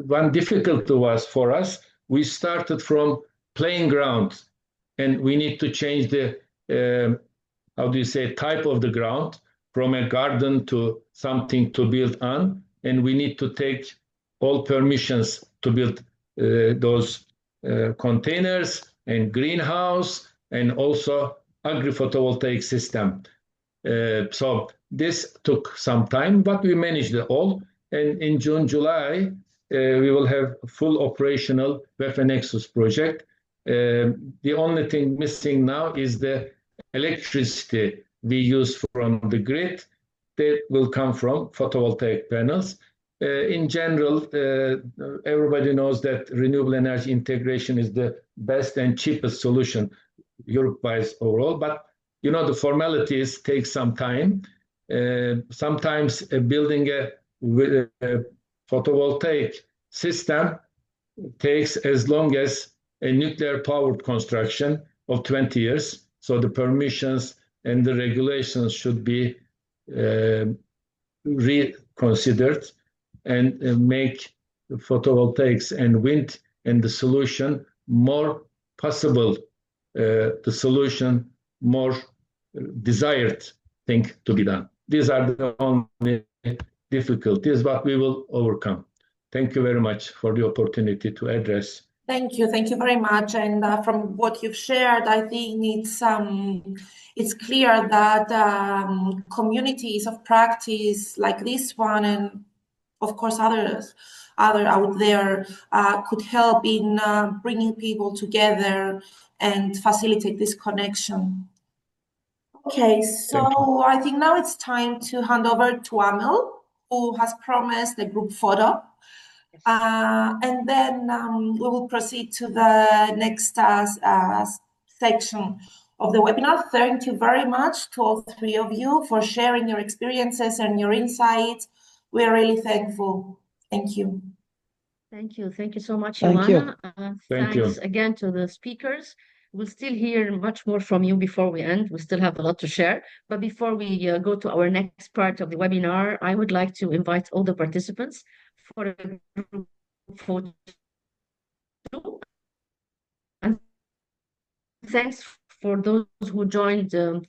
one difficulty was for us, we started from playing ground, and we need to change the, how do you say, type of the ground from a garden to something to build on. And we need to take all permissions to build those containers and greenhouse and also agri-photovoltaic system. So this took some time, but we managed it all. And in June, July, we will have full operational WEFE Nexus project. The only thing missing now is the electricity we use from the grid. That will come from photovoltaic panels. In general, everybody knows that renewable energy integration is the best and cheapest solution Europe-wise overall, but you know, the formalities take some time. Sometimes building a photovoltaic system takes as long as a nuclear powered construction of 20 years. So the permissions and the regulations should be reconsidered and make photovoltaics and wind and the solution more possible, the solution more desired thing to be done. These are the only difficulties, but we will overcome. Thank you very much for the opportunity to address. Thank you very much. And from what you've shared, I think it's clear that communities of practice like this one, and of course other out there, could help in bringing people together and facilitate this connection. Okay, so I think now it's time to hand over to Amel, who has promised a group photo. And then we will proceed to the next section of the webinar. Thank you very much to all three of you for sharing your experiences and your insights. We are really thankful. Thank you. Thank you. Thank you so much, Thank you. Ioana. Thank Thanks you. again to the speakers. We'll still hear much more from you before we end. We still have a lot to share. But before we go to our next part of the webinar, I would like to invite all the participants for a group photo. And thanks for those who joined so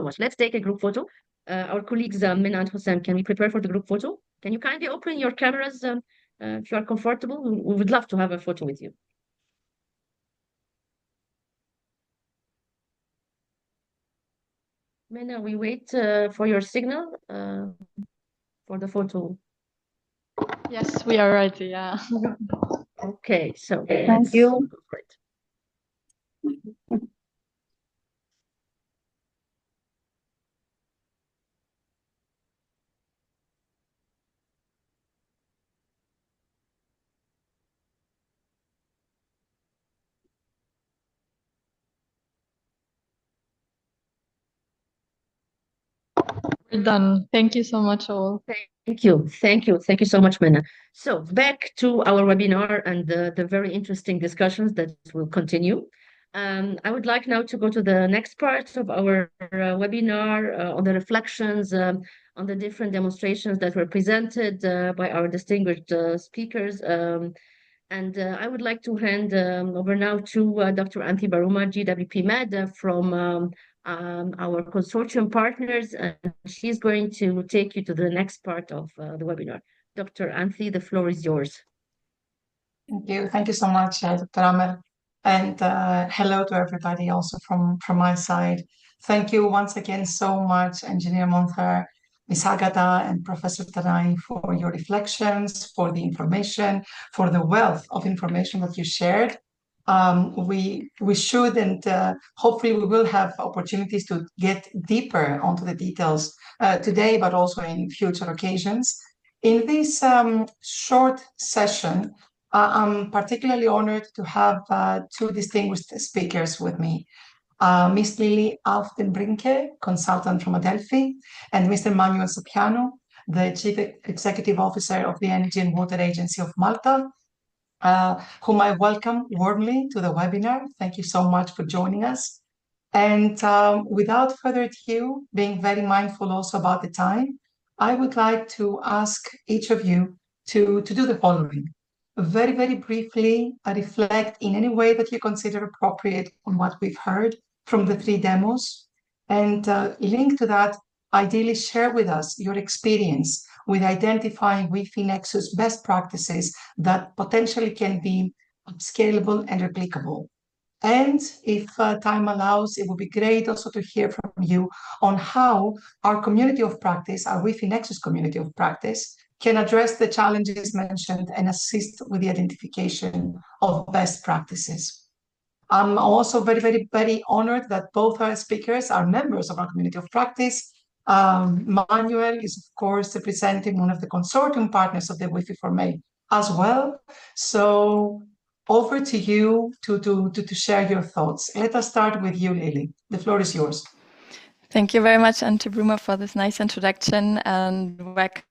much. Let's take a group photo. Our colleagues Minna and Hussein, can we prepare for the group photo? Can you kindly open your cameras if you are comfortable? We would love to have a photo with you. Minna, we wait for your signal for the photo. Yes, we are ready. Yeah. Okay, so Thank you. go for it. We're done. Thank you so much, all. Thank you. Thank you. Thank you so much, Minna. So back to our webinar and the very interesting discussions that will continue. I would like now to go to the next part of our webinar on the reflections on the different demonstrations that were presented by our distinguished speakers. And I would like to hand over now to Dr. Anthi Baruma, GWP Med, from our consortium partners, and she's going to take you to the next part of the webinar. Dr. Anthi, the floor is yours. Thank you. Thank you so much, Dr. Amel. And hello to everybody also from my side. Thank you once again so much, Engineer Monther, Ms. Agata, and Professor Tanai, for your reflections, for the information, for the wealth of information that you shared. We should, and hopefully we will have opportunities to get deeper onto the details today, but also in future occasions. In this short session, I'm particularly honored to have two distinguished speakers with me. Ms. Lily Alfdenbrinke, consultant from Adelphi, and Mr. Manuel Sapiano, the Chief Executive Officer of the Energy and Water Agency of Malta, whom I welcome warmly to the webinar. Thank you so much for joining us. And without further ado, being very mindful also about the time, I would like to ask each of you to do the following. Very, very briefly, reflect in any way that you consider appropriate on what we've heard from the three demos, and link to that, ideally share with us your experience with identifying WEFE Nexus best practices that potentially can be scalable and replicable. And if time allows, it would be great also to hear from you on how our community of practice, our WEFE Nexus community of practice, can address the challenges mentioned and assist with the identification of best practices. I'm also very, very, very honored that both our speakers are members of our community of practice. Manuel is, of course, representing one of the consortium partners of the WEFE for May as well. So over to you to share your thoughts. Let us start with you, Lily. The floor is yours. Thank you very much, Anthi Baruma, for this nice introduction, and welcome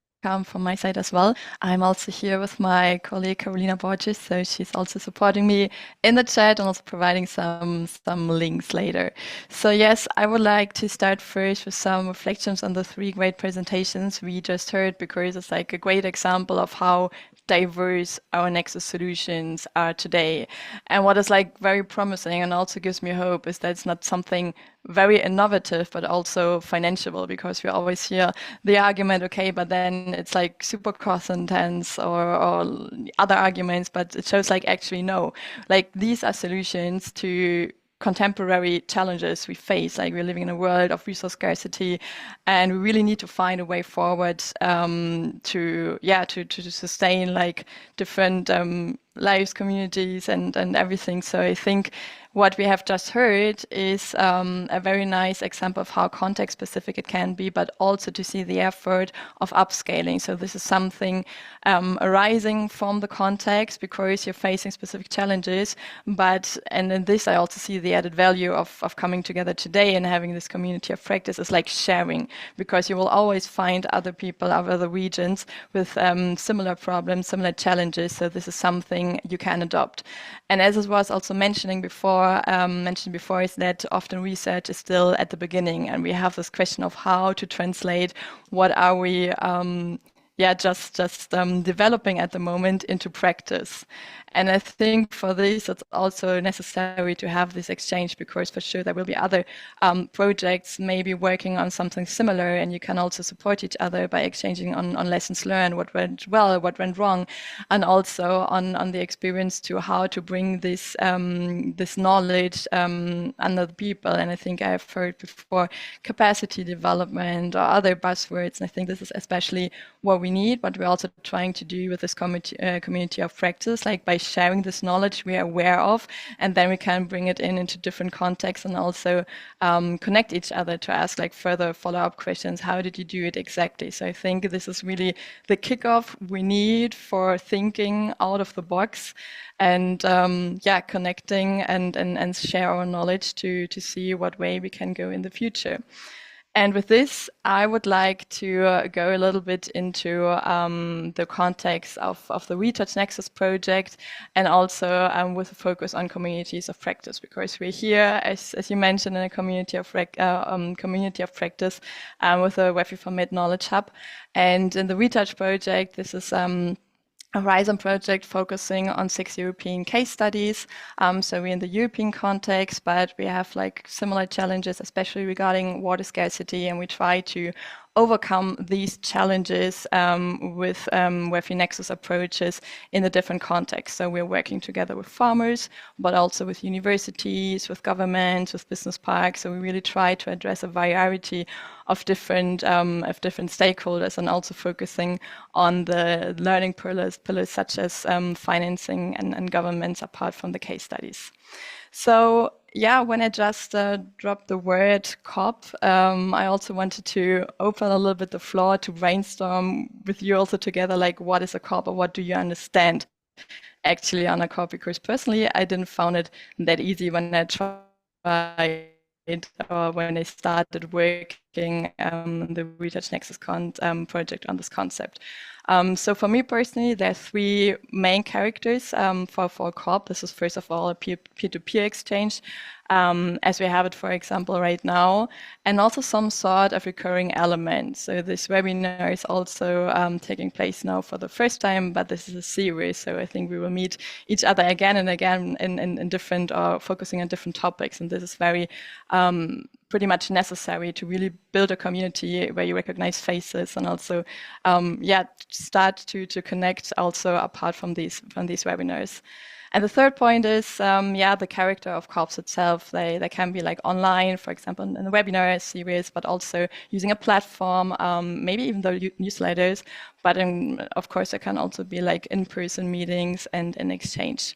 from my side as well. I'm also here with my colleague Carolina Borges, so she's also supporting me in the chat and also providing some links later. So yes, I would like to start first with some reflections on the three great presentations we just heard, because it's like a great example of how diverse our Nexus solutions are today. And what is like very promising and also gives me hope is that it's not something very innovative, but also financiable, because we always hear the argument, okay, but then it's like super cost intense or other arguments, but it shows like actually no, like these are solutions to contemporary challenges we face. Like we're living in a world of resource scarcity, and we really need to find a way forward to sustain like different lives, communities, and everything. So I think what we have just heard is a very nice example of how context specific it can be, but also to see the effort of upscaling. So this is something arising from the context because you're facing specific challenges, and in this I also see the added value of coming together today and having this community of practice is like sharing, because you will always find other people of other regions with similar problems, similar challenges. So this is something you can adopt. And as it was also mentioned before, is that often research is still at the beginning, and we have this question of how to translate what are we developing at the moment into practice. And I think for this, it's also necessary to have this exchange, because for sure there will be other projects maybe working on something similar, and you can also support each other by exchanging on lessons learned, what went well, what went wrong, and also on the experience to how to bring this this knowledge under the people. And I think I've heard before capacity development or other buzzwords, and I think this is especially what we need, but we're also trying to do with this community of practice, like by sharing this knowledge we are aware of, and then we can bring it into different contexts and also connect each other to ask like further follow-up questions. How did you do it exactly? So I think this is really the kickoff we need for thinking out of the box and connecting and share our knowledge to see what way we can go in the future. And with this, I would like to go a little bit into the context of the Retouch Nexus project, and also with a focus on communities of practice, because we're here, as you mentioned, in a community of practice with a WEFE for Mid Knowledge Hub. And in the Retouch project, this is Horizon project focusing on 6 European case studies. So we're in the European context, but we have like similar challenges, especially regarding water scarcity, and we try to overcome these challenges with WEFE Nexus approaches in the different contexts. So we're working together with farmers, but also with universities, with governments, with business parks. So we really try to address a variety of different stakeholders, and also focusing on the learning pillars such as financing and governments, apart from the case studies. So yeah, when I just dropped the word COP, I also wanted to open a little bit the floor to brainstorm with you also together, like what is a COP, or what do you understand actually on a COP? Because personally, I didn't find it that easy when I tried or when I started working the Research Nexus project on this concept. So for me personally, there are 3 main characters for COP. This is first of all a peer-to-peer exchange, as we have it, for example, right now, and also some sort of recurring element. So this webinar is also taking place now for the first time, but this is a series. So I think we will meet each other again and again in different, or focusing on different topics. And this is very pretty much necessary to really build a community where you recognize faces, and also start to connect also apart from these webinars. And the third point is, the character of COPs itself. They can be like online, for example, in a webinar series, but also using a platform, maybe even the newsletters. But of course, there can also be like in-person meetings and an exchange.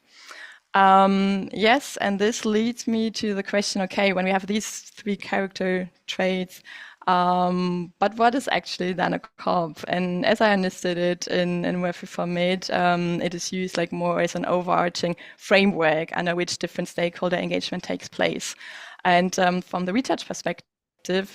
Yes, and this leads me to the question, okay, when we have these 3 character traits, but what is actually then a COP? And as I understood it in WEFE format, it is used like more as an overarching framework under which different stakeholder engagement takes place. And from the research perspective,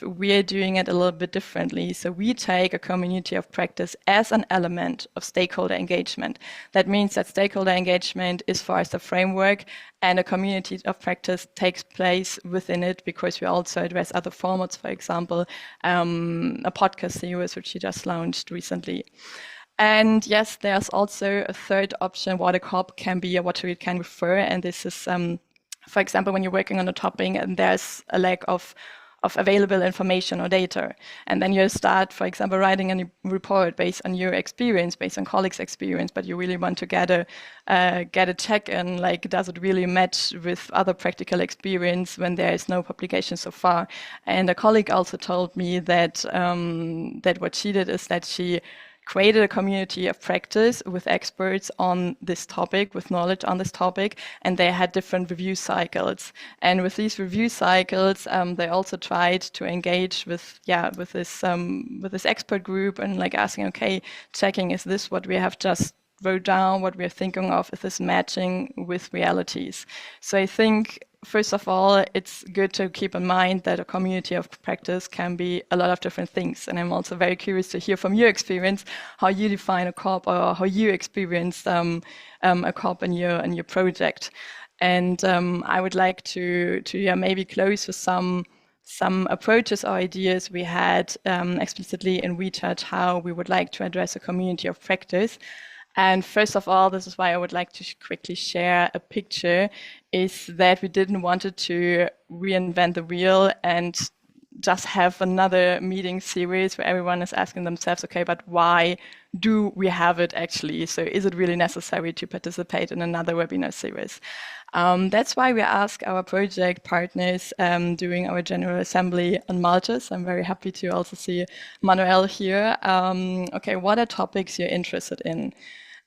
we are doing it a little bit differently. So we take a community of practice as an element of stakeholder engagement. That means that stakeholder engagement is for us the framework, and a community of practice takes place within it, because we also address other formats, for example, a podcast series which we just launched recently. And yes, there's also a third option what a COP can be, or what it can refer. And this is, for example, when you're working on a topic and there's a lack of available information or data. And then you start, for example, writing a report based on your experience, based on colleagues' experience, but you really want to get a check in, like, does it really match with other practical experience when there is no publication so far? And a colleague also told me that that what she did is that she created a community of practice with experts on this topic, with knowledge on this topic, and they had different review cycles. And with these review cycles, they also tried to engage with this expert group, and like asking, okay, checking, is this what we have just wrote down, what we're thinking of, is this matching with realities? So I think, first of all, it's good to keep in mind that a community of practice can be a lot of different things. And I'm also very curious to hear from your experience, how you define a COP, or how you experienced a COP in your project. And I would like to maybe close with some approaches or ideas we had explicitly in research, how we would like to address a community of practice. And first of all, this is why I would like to quickly share a picture, is that we didn't want to reinvent the wheel and just have another meeting series where everyone is asking themselves, okay, but why do we have it actually? So is it really necessary to participate in another webinar series? That's why we ask our project partners during our General Assembly on Malta. So I'm very happy to also see Manuel here. Okay, what are topics you're interested in?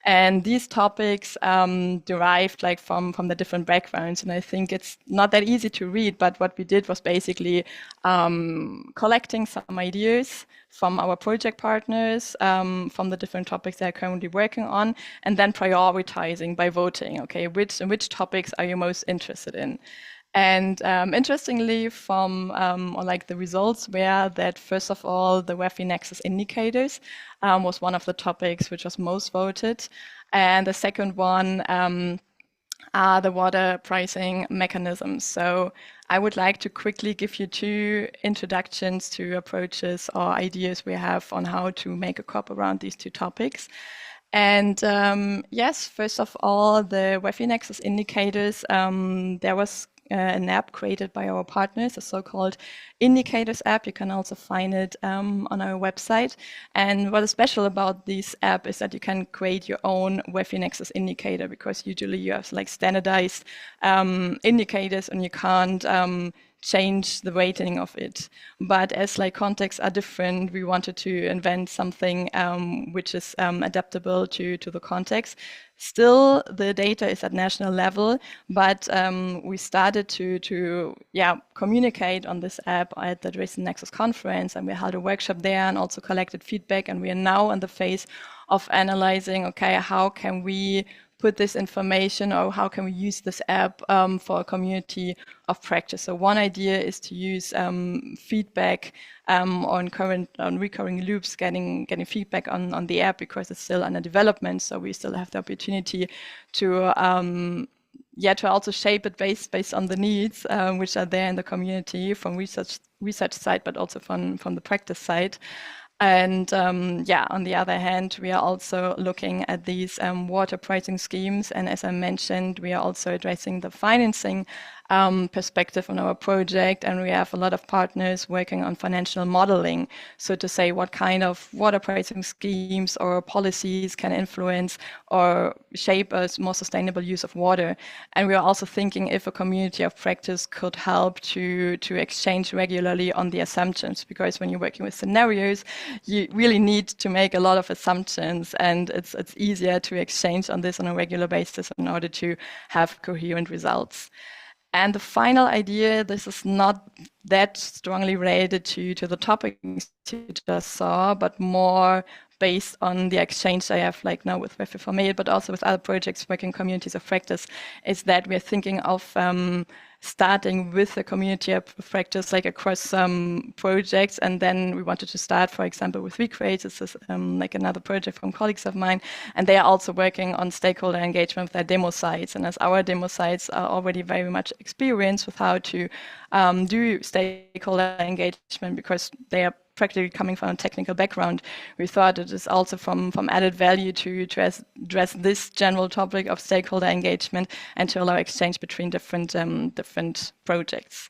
And these topics derived like from the different backgrounds. And I think it's not that easy to read, but what we did was basically collecting some ideas from our project partners, from the different topics they're currently working on, and then prioritizing by voting, okay, which topics are you most interested in? And interestingly, the results were that, first of all, the WEFE Nexus indicators was one of the topics which was most voted. And the second one are the water pricing mechanisms. So I would like to quickly give you 2 introductions to approaches or ideas we have on how to make a COP around these 2 topics. And yes, first of all, the WEFE Nexus indicators, there was an app created by our partners, a so-called indicators app. You can also find it on our website. And what is special about this app is that you can create your own WEFE Nexus indicator, because usually you have like standardized indicators and you can't change the weighting of it. But as like contexts are different, we wanted to invent something which is adaptable to the context. Still, the data is at national level, but we started to communicate on this app at the Dresden Nexus conference, and we held a workshop there and also collected feedback. And we are now in the phase of analyzing, okay, how can we put this information, or how can we use this app for a community of practice? So one idea is to use feedback on recurring loops, getting feedback on the app, because it's still under development. So we still have the opportunity to to also shape it based on the needs which are there in the community from research side, but also from the practice side. And on the other hand, we are also looking at these water pricing schemes. And as I mentioned, we are also addressing the financing perspective on our project. And we have a lot of partners working on financial modeling. So to say what kind of water pricing schemes or policies can influence or shape a more sustainable use of water. And we are also thinking if a community of practice could help to exchange regularly on the assumptions, because when you're working with scenarios, you really need to make a lot of assumptions, and it's easier to exchange on this on a regular basis in order to have coherent results. And the final idea, this is not that strongly related to the topics you just saw, but more based on the exchange I have like now with WEFE for Mail, but also with other projects working communities of practice, is that we're thinking of starting with a community of practice like across some projects, and then we wanted to start, for example, with Recreate. This is like another project from colleagues of mine, and they are also working on stakeholder engagement with their demo sites. And as our demo sites are already very much experienced with how to do stakeholder engagement, because they are practically coming from a technical background, we thought it is also from added value to address this general topic of stakeholder engagement and to allow exchange between different projects.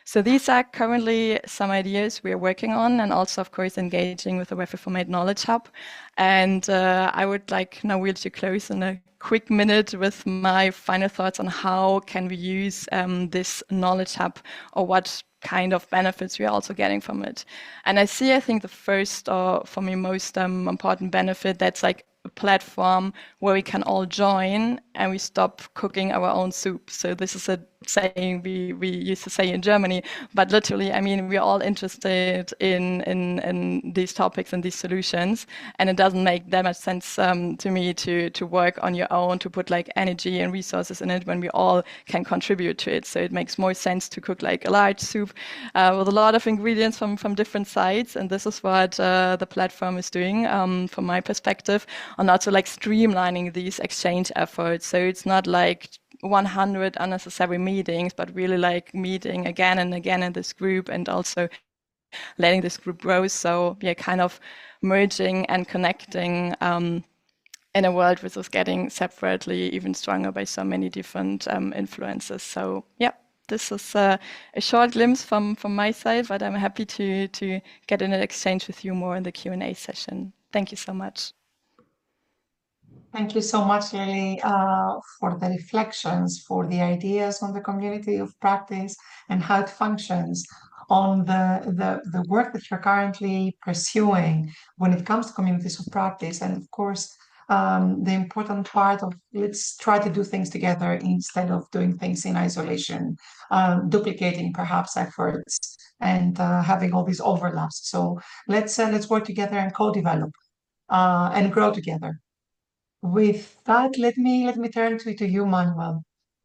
So these are currently some ideas we are working on, and also, of course, engaging with the WEFE Format Knowledge Hub. And I would like now to close in a quick minute with my final thoughts on how can we use this Knowledge Hub, or what kind of benefits we are also getting from it. And I think the first, or for me most important benefit, that's like a platform where we can all join and we stop cooking our own soup. So this is a saying we used to say in Germany, but literally, I mean, we're all interested in these topics and these solutions, and it doesn't make that much sense to me to work on your own, to put like energy and resources in it when we all can contribute to it. So it makes more sense to cook like a large soup with a lot of ingredients from different sides, and this is what the platform is doing from my perspective, and also like streamlining these exchange efforts. So it's not like 100 unnecessary meetings, but really like meeting again and again in this group, and also letting this group grow. So we are kind of merging and connecting in a world which is getting separately even stronger by so many different influences. So yeah, this is a short glimpse from my side, but I'm happy to get in an exchange with you more in the Q&A session. Thank you so much. Thank you so much, Lily, for the reflections, for the ideas on the community of practice and how it functions, on the work that you're currently pursuing when it comes to communities of practice. And of course, the important part of let's try to do things together instead of doing things in isolation, duplicating perhaps efforts and having all these overlaps. So let's work together and co-develop and grow together. With that, let me turn to you, Manuel,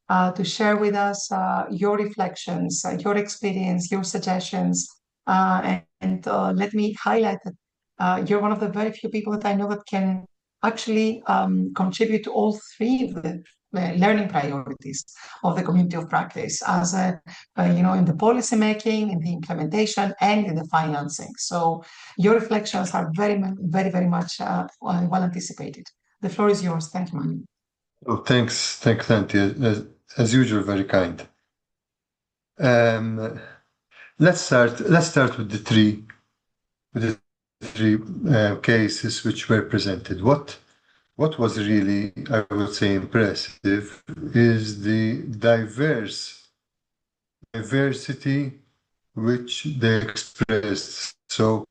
to share with us your reflections, your experience, your suggestions, and let me highlight that you're one of the very few people that I know that can actually contribute to all three of the learning priorities of the community of practice, as in the policy making, in the implementation, and in the financing. So your reflections are very, very much well anticipated. The floor is yours. Thank you. Oh, thanks, Santi. As usual, very kind. Let's start with the three cases which were presented. What was really, I would say, impressive is the diversity which they expressed. So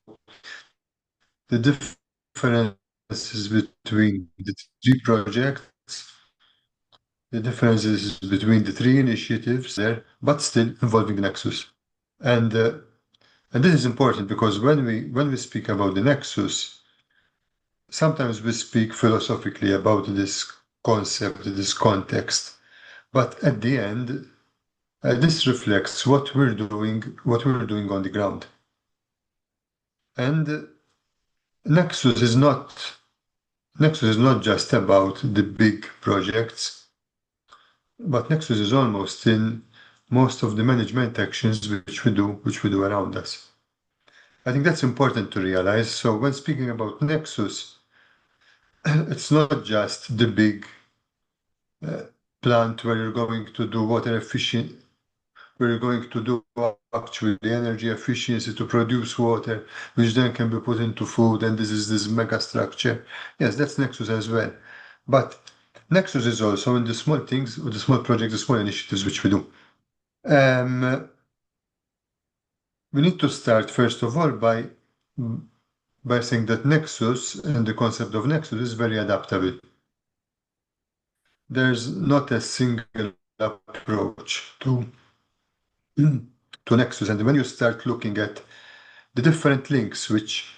the differences between the three projects, the differences between the three initiatives there, but still involving the Nexus. And this is important because when we speak about the Nexus, sometimes we speak philosophically about this concept, this context, but at the end, this reflects what we're doing on the ground. And Nexus is not just about the big projects, but Nexus is almost in most of the management actions which we do around us. I think that's important to realize. So when speaking about Nexus, it's not just the big plant where you're going to do water efficient, where you're going to do actually the energy efficiency to produce water, which then can be put into food, and this is this mega structure. Yes, that's Nexus as well. But Nexus is also in the small things, or the small projects, the small initiatives which we do. We need to start first of all by saying that Nexus and the concept of Nexus is very adaptable. There's not a single approach to Nexus, and when you start looking at the different links which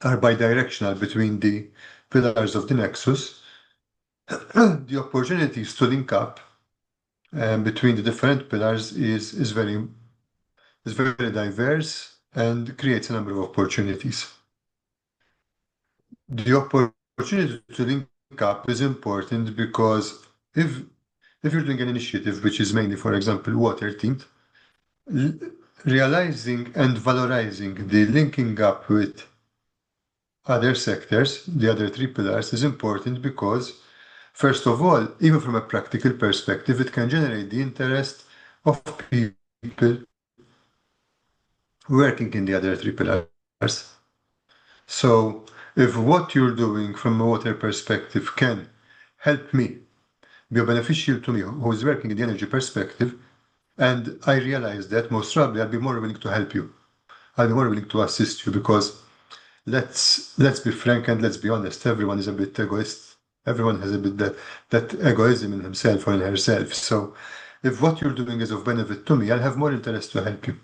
are bidirectional between the pillars of the Nexus, the opportunities to link up between the different pillars is very diverse and creates a number of opportunities. The opportunity to link up is important because if you're doing an initiative which is mainly, for example, water themed, realizing and valorizing the linking up with other sectors, the other three pillars, is important because, first of all, even from a practical perspective, it can generate the interest of people working in the other three pillars. So if what you're doing from a water perspective can help me, be beneficial to me, who is working in the energy perspective, and I realize that, most probably I'll be more willing to help you. I'll be more willing to assist you because let's be frank and let's be honest, everyone is a bit egoist. Everyone has a bit that egoism in himself or in herself. So if what you're doing is of benefit to me, I'll have more interest to help you.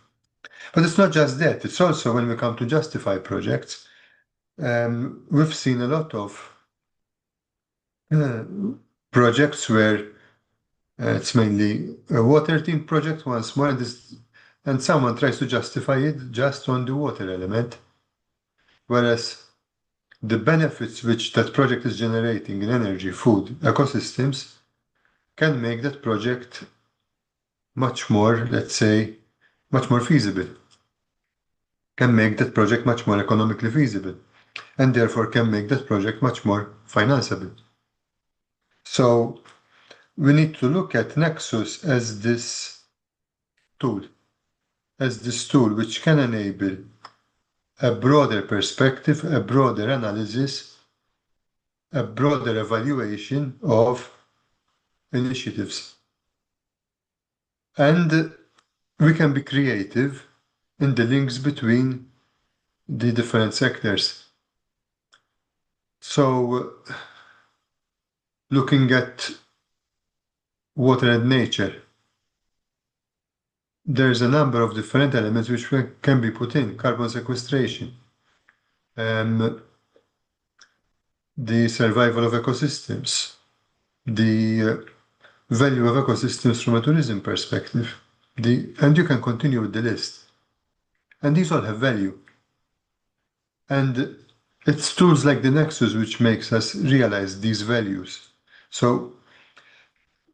But it's not just that, it's also when we come to justify projects, we've seen a lot of projects where it's mainly a water team project once more, and someone tries to justify it just on the water element, whereas the benefits which that project is generating in energy, food, ecosystems can make that project much more, let's say, much more feasible, can make that project much more economically feasible, and therefore can make that project much more financeable. So we need to look at Nexus as this tool which can enable a broader perspective, a broader analysis, a broader evaluation of initiatives. And we can be creative in the links between the different sectors. So, looking at water and nature, there's a number of different elements which can be put in. Carbon sequestration, the survival of ecosystems, the value of ecosystems from a tourism perspective, and you can continue with the list. And these all have value. And it's tools like the Nexus which makes us realize these values. So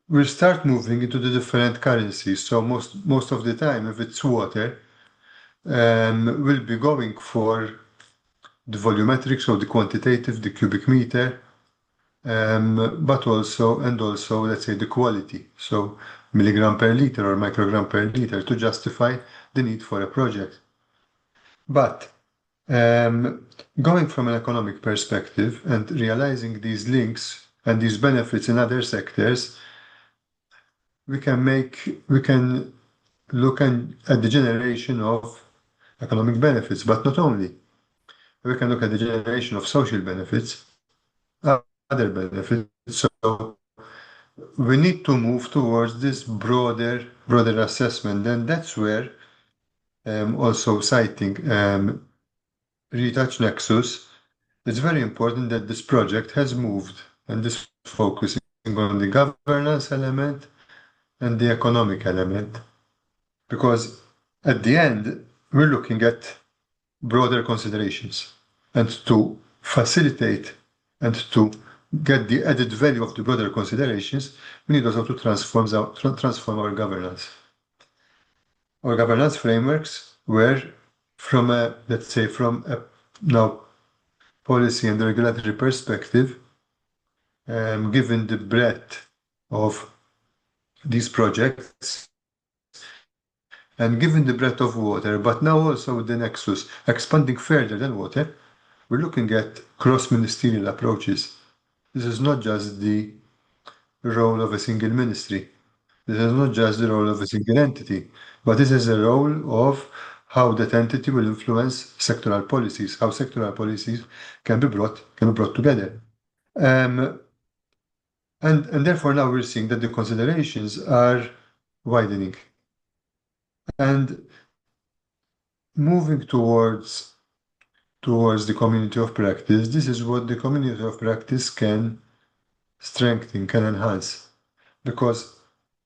we'll start moving into the different currencies. So most of the time, if it's water, we'll be going for the volumetric, so the quantitative, the cubic meter, but also, let's say, the quality. So milligram per liter or microgram per liter to justify the need for a project. But going from an economic perspective and realizing these links and these benefits in other sectors, we can look at the generation of economic benefits, but not only. We can look at the generation of social benefits, other benefits. So we need to move towards this broader assessment, and that's where also citing Retouch Nexus, it's very important that this project has moved and is focusing on the governance element and the economic element. Because at the end, we're looking at broader considerations. And to facilitate and to get the added value of the broader considerations, we need also to transform our governance. Our governance frameworks were from a now policy and regulatory perspective, given the breadth of these projects and given the breadth of water, but now also with the Nexus expanding further than water, we're looking at cross-ministerial approaches. This is not just the role of a single ministry. This is not just the role of a single entity, but this is a role of how that entity will influence sectoral policies, how sectoral policies can be brought together. And therefore now we're seeing that the considerations are widening. And moving towards the community of practice, this is what the community of practice can strengthen, can enhance. Because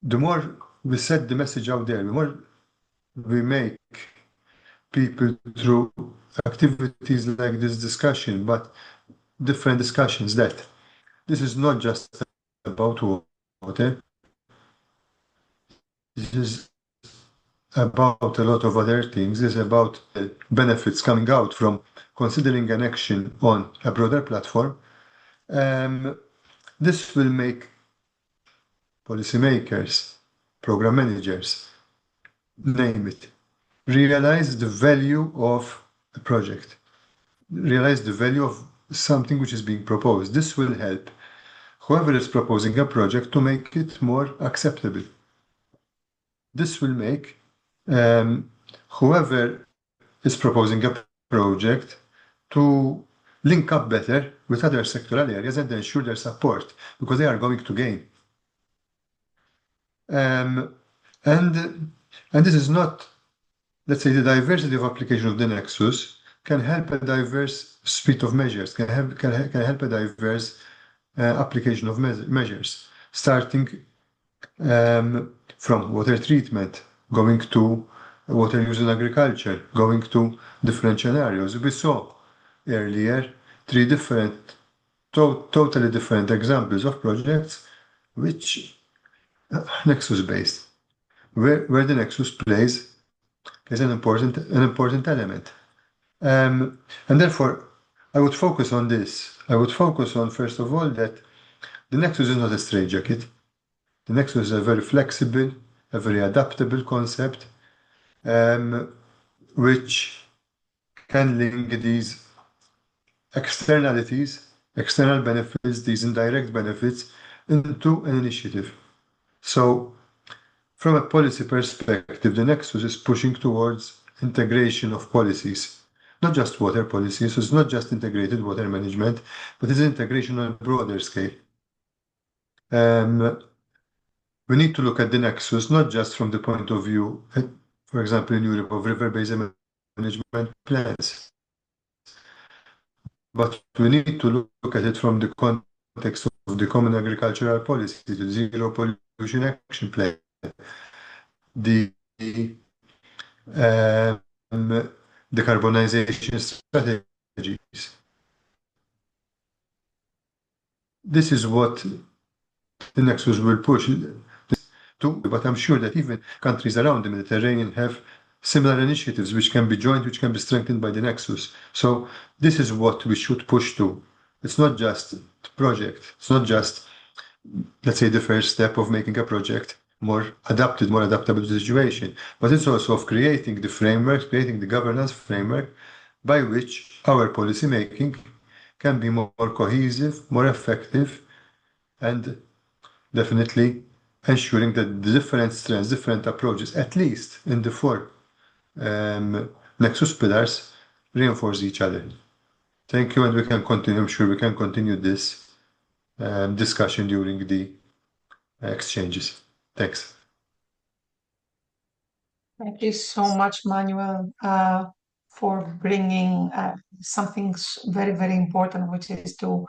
the more we set the message out there, the more we make people through activities like this discussion, but different discussions, that this is not just about water. This is about a lot of other things. It's about benefits coming out from considering an action on a broader platform. This will make policymakers, program managers, name it, realize the value of a project, realize the value of something which is being proposed. This will help whoever is proposing a project to make it more acceptable. This will make whoever is proposing a project to link up better with other sectoral areas and ensure their support, because they are going to gain. And this is not, let's say, the diversity of application of the Nexus can help a diverse suite of measures, can help a diverse application of measures, starting from water treatment, going to water use in agriculture, going to different scenarios. We saw earlier three different, totally different examples of projects which Nexus based, where the Nexus plays is an important element. And therefore, I would focus on this. I would focus on, first of all, that the Nexus is not a straitjacket. The Nexus is a very flexible, a very adaptable concept, which can link these externalities, external benefits, these indirect benefits, into an initiative. So, from a policy perspective, the Nexus is pushing towards integration of policies, not just water policies. So it's not just integrated water management, but it's integration on a broader scale. We need to look at the Nexus not just from the point of view, for example, in Europe, of river-based management plans, but we need to look at it from the context of the Common Agricultural Policy, the Zero Pollution Action Plan, the decarbonization strategies. This is what the Nexus will push to, but I'm sure that even countries around the Mediterranean have similar initiatives which can be joined, which can be strengthened by the Nexus. So this is what we should push to. It's not just the project. It's not just, let's say, the first step of making a project more adapted, more adaptable to the situation, but it's also of creating the framework, creating the governance framework by which our policy making can be more cohesive, more effective, and definitely ensuring that the different strands, different approaches, at least in the four Nexus pillars, reinforce each other. Thank you, and we can continue. I'm sure we can continue this discussion during the exchanges. Thanks. Thank you so much, Manuel, for bringing something very, very important, which is to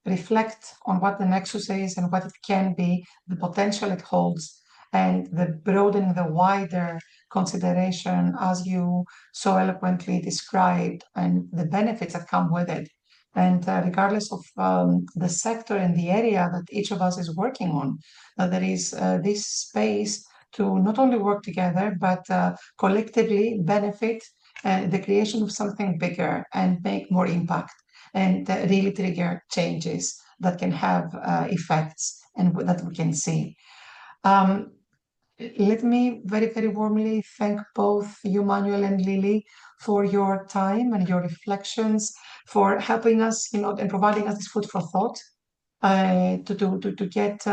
reflect on what the Nexus is and what it can be, the potential it holds, and the broadening, the wider consideration, as you so eloquently described, and the benefits that come with it. And regardless of the sector and the area that each of us is working on, that there is this space to not only work together, but collectively benefit the creation of something bigger and make more impact and really trigger changes that can have effects and that we can see. Let me very, very warmly thank both you, Manuel and Lily, for your time and your reflections, for helping us, and providing us this food for thought to get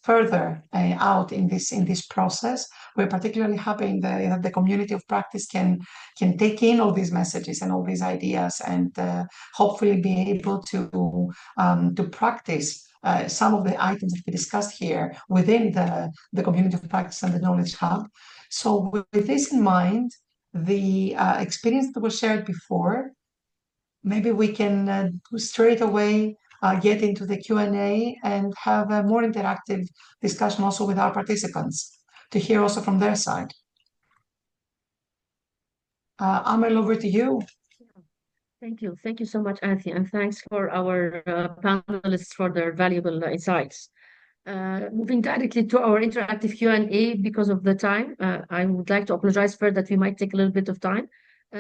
further out in this process. We're particularly happy that the community of practice can take in all these messages and all these ideas and hopefully be able to practice some of the items that we discussed here within the community of practice and the Knowledge Hub. So with this in mind, the experience that was shared before, maybe we can straight away get into the Q&A and have a more interactive discussion also with our participants to hear also from their side. Amel, over to you. Thank you. Thank you so much, Anthony, and thanks for our panelists for their valuable insights. Moving directly to our interactive Q&A because of the time, I would like to apologize for that we might take a little bit of time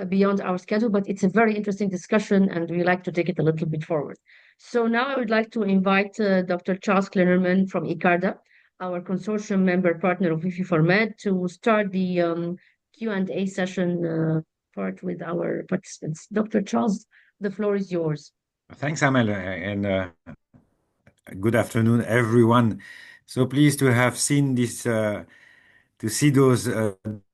beyond our schedule, but it's a very interesting discussion and we like to take it a little bit forward. So now I would like to invite Dr. Charles Klinnerman from ICARDA, our consortium member partner of WEFE for Med, to start the Q&A session part with our participants. Dr. Charles, the floor is yours. Thanks, Amel, and good afternoon, everyone. So pleased to have seen this, to see those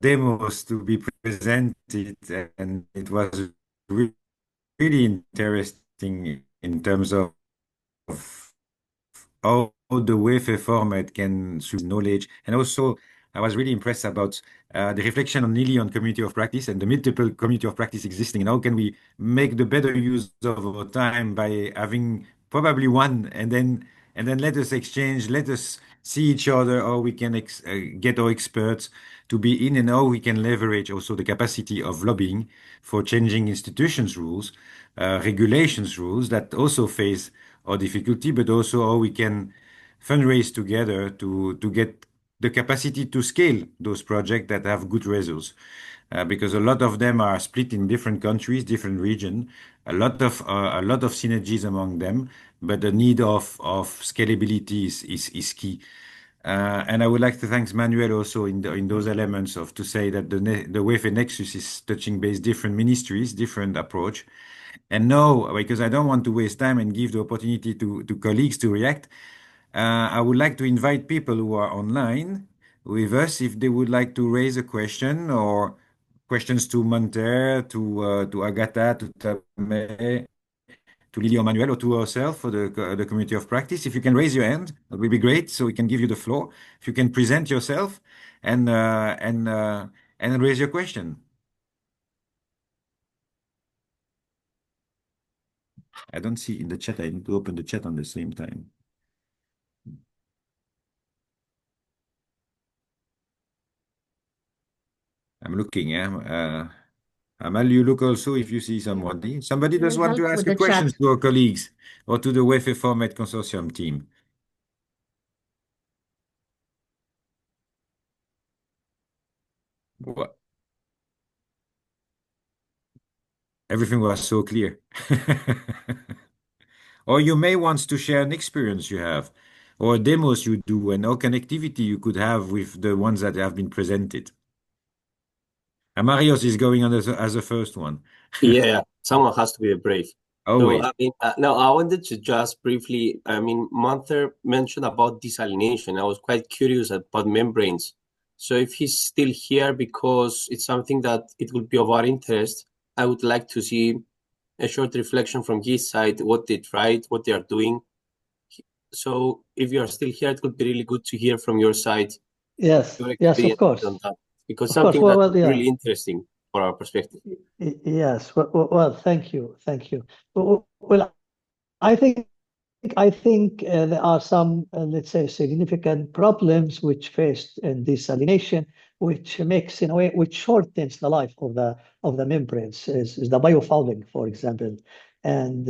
demos to be presented, and it was really interesting in terms of how the WEFE format can support knowledge. And also, I was really impressed about the reflection on Lily on community of practice and the multiple community of practice existing. And how can we make the better use of our time by having probably one, and then let us exchange, let us see each other, how we can get our experts to be in, and how we can leverage also the capacity of lobbying for changing institutions rules, regulations rules that also face our difficulty, but also how we can fundraise together to get the capacity to scale those projects that have good results. Because a lot of them are split in different countries, different regions, a lot of synergies among them, but the need of scalability is key. And I would like to thank Manuel also in those elements to say that the WEFE Nexus is touching base different ministries, different approach. And now, because I don't want to waste time and give the opportunity to colleagues to react, I would like to invite people who are online with us if they would like to raise a question or questions to Monter, to Agatha, to Tame, to Lily or Manuel, or to ourselves for the community of practice. If you can raise your hand, that would be great, so we can give you the floor. If you can present yourself and raise your question. I don't see in the chat. I need to open the chat on the same time. I'm looking. Amal, you look also if you see somebody. Somebody does want to ask a question to our colleagues or to the WEFE Format Consortium team. What? Everything was so clear. Or you may want to share an experience you have, or demos you do, and or connectivity you could have with the ones that have been presented. And Marios is going on as the first one. Yeah, someone has to be brave. Always. So, I mean, no, I wanted to just briefly, I mean, Manther mentioned about desalination. I was quite curious about membranes. So if he's still here, because it's something that it would be of our interest, I would like to see a short reflection from his side, what they tried, what they are doing. So if you are still here, it would be really good to hear from your side. Yes, Your yes, of experience course. on that, because Of course. something Well, that's yeah. really interesting for our perspective. Yes. Well, thank you. Thank you. Well, I think there are some, let's say, significant problems which faced in desalination, which makes, in a way, which shortens the life of the membranes, is the biofouling, for example. And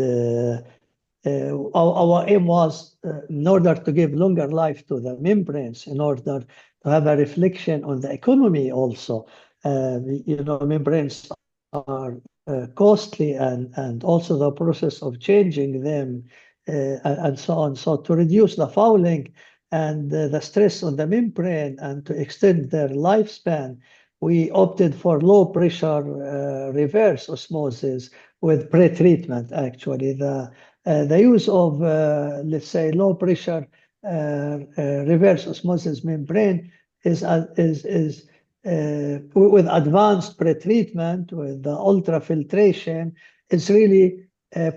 our aim was, in order to give longer life to the membranes, in order to have a reflection on the economy also. Membranes are costly, and also the process of changing them and so on. So to reduce the fouling and the stress on the membrane and to extend their lifespan, we opted for low pressure reverse osmosis with pre-treatment. Actually, the use of, let's say, low pressure reverse osmosis membrane is with advanced pre-treatment, with the ultrafiltration, is really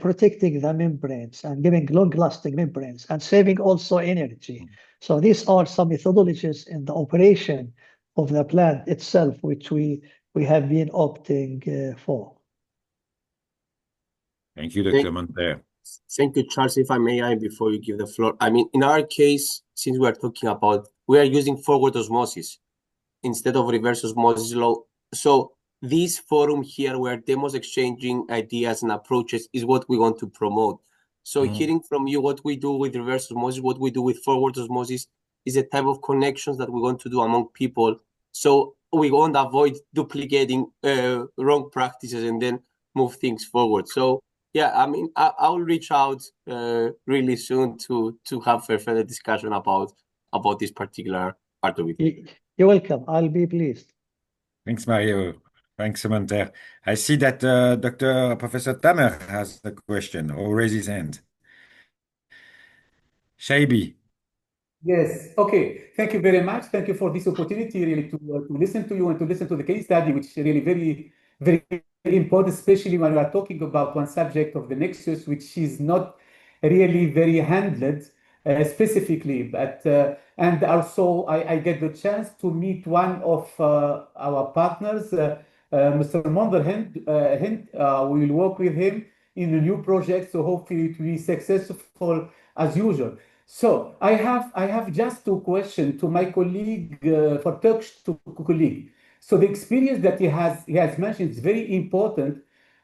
protecting the membranes and giving long-lasting membranes and saving also energy. So these are some methodologies in the operation of the plant itself, which we have been opting for. Thank you, Dr. Monter. Thank you, Charles. If I may, before you give the floor, I mean, in our case, since we are talking about, we are using forward osmosis instead of reverse osmosis law. So this forum here, where demos exchanging ideas and approaches, is what we want to promote. So hearing from you what we do with reverse osmosis, what we do with forward osmosis, is a type of connections that we want to do among people. So we want to avoid duplicating wrong practices and then move things forward. So yeah, I mean, I'll reach out really soon to have a further discussion about this particular part of it. You're welcome. I'll be pleased. Thanks, Mario. Thanks, Samantha. I see that Professor Tamer has a question or raised his hand. Shaibi. Yes. Okay. Thank you very much. Thank you for this opportunity, really, to listen to you and to listen to the case study, which is really very, very important, especially when we are talking about one subject of the Nexus, which is not really very handled specifically. But and also, I get the chance to meet one of our partners, Mr. Monzer Hind. We will work with him in a new project, so hopefully it will be successful as usual. So I have just two questions to my colleague, for Turkish to colleague. So the experience that he has mentioned is very important,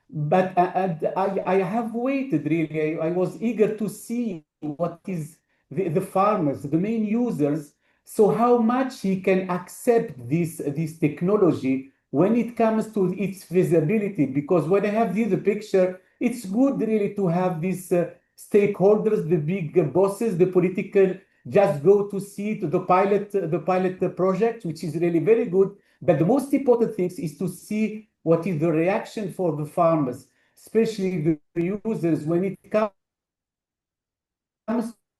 but and I have waited really. I was eager to see what is the farmers, the main users. So how much he can accept this technology when it comes to its feasibility? Because when I have the picture, it's good really to have these stakeholders, the big bosses, the political, just go to see to the pilot project, which is really very good. But the most important thing is to see what is the reaction for the farmers, especially the users, when it comes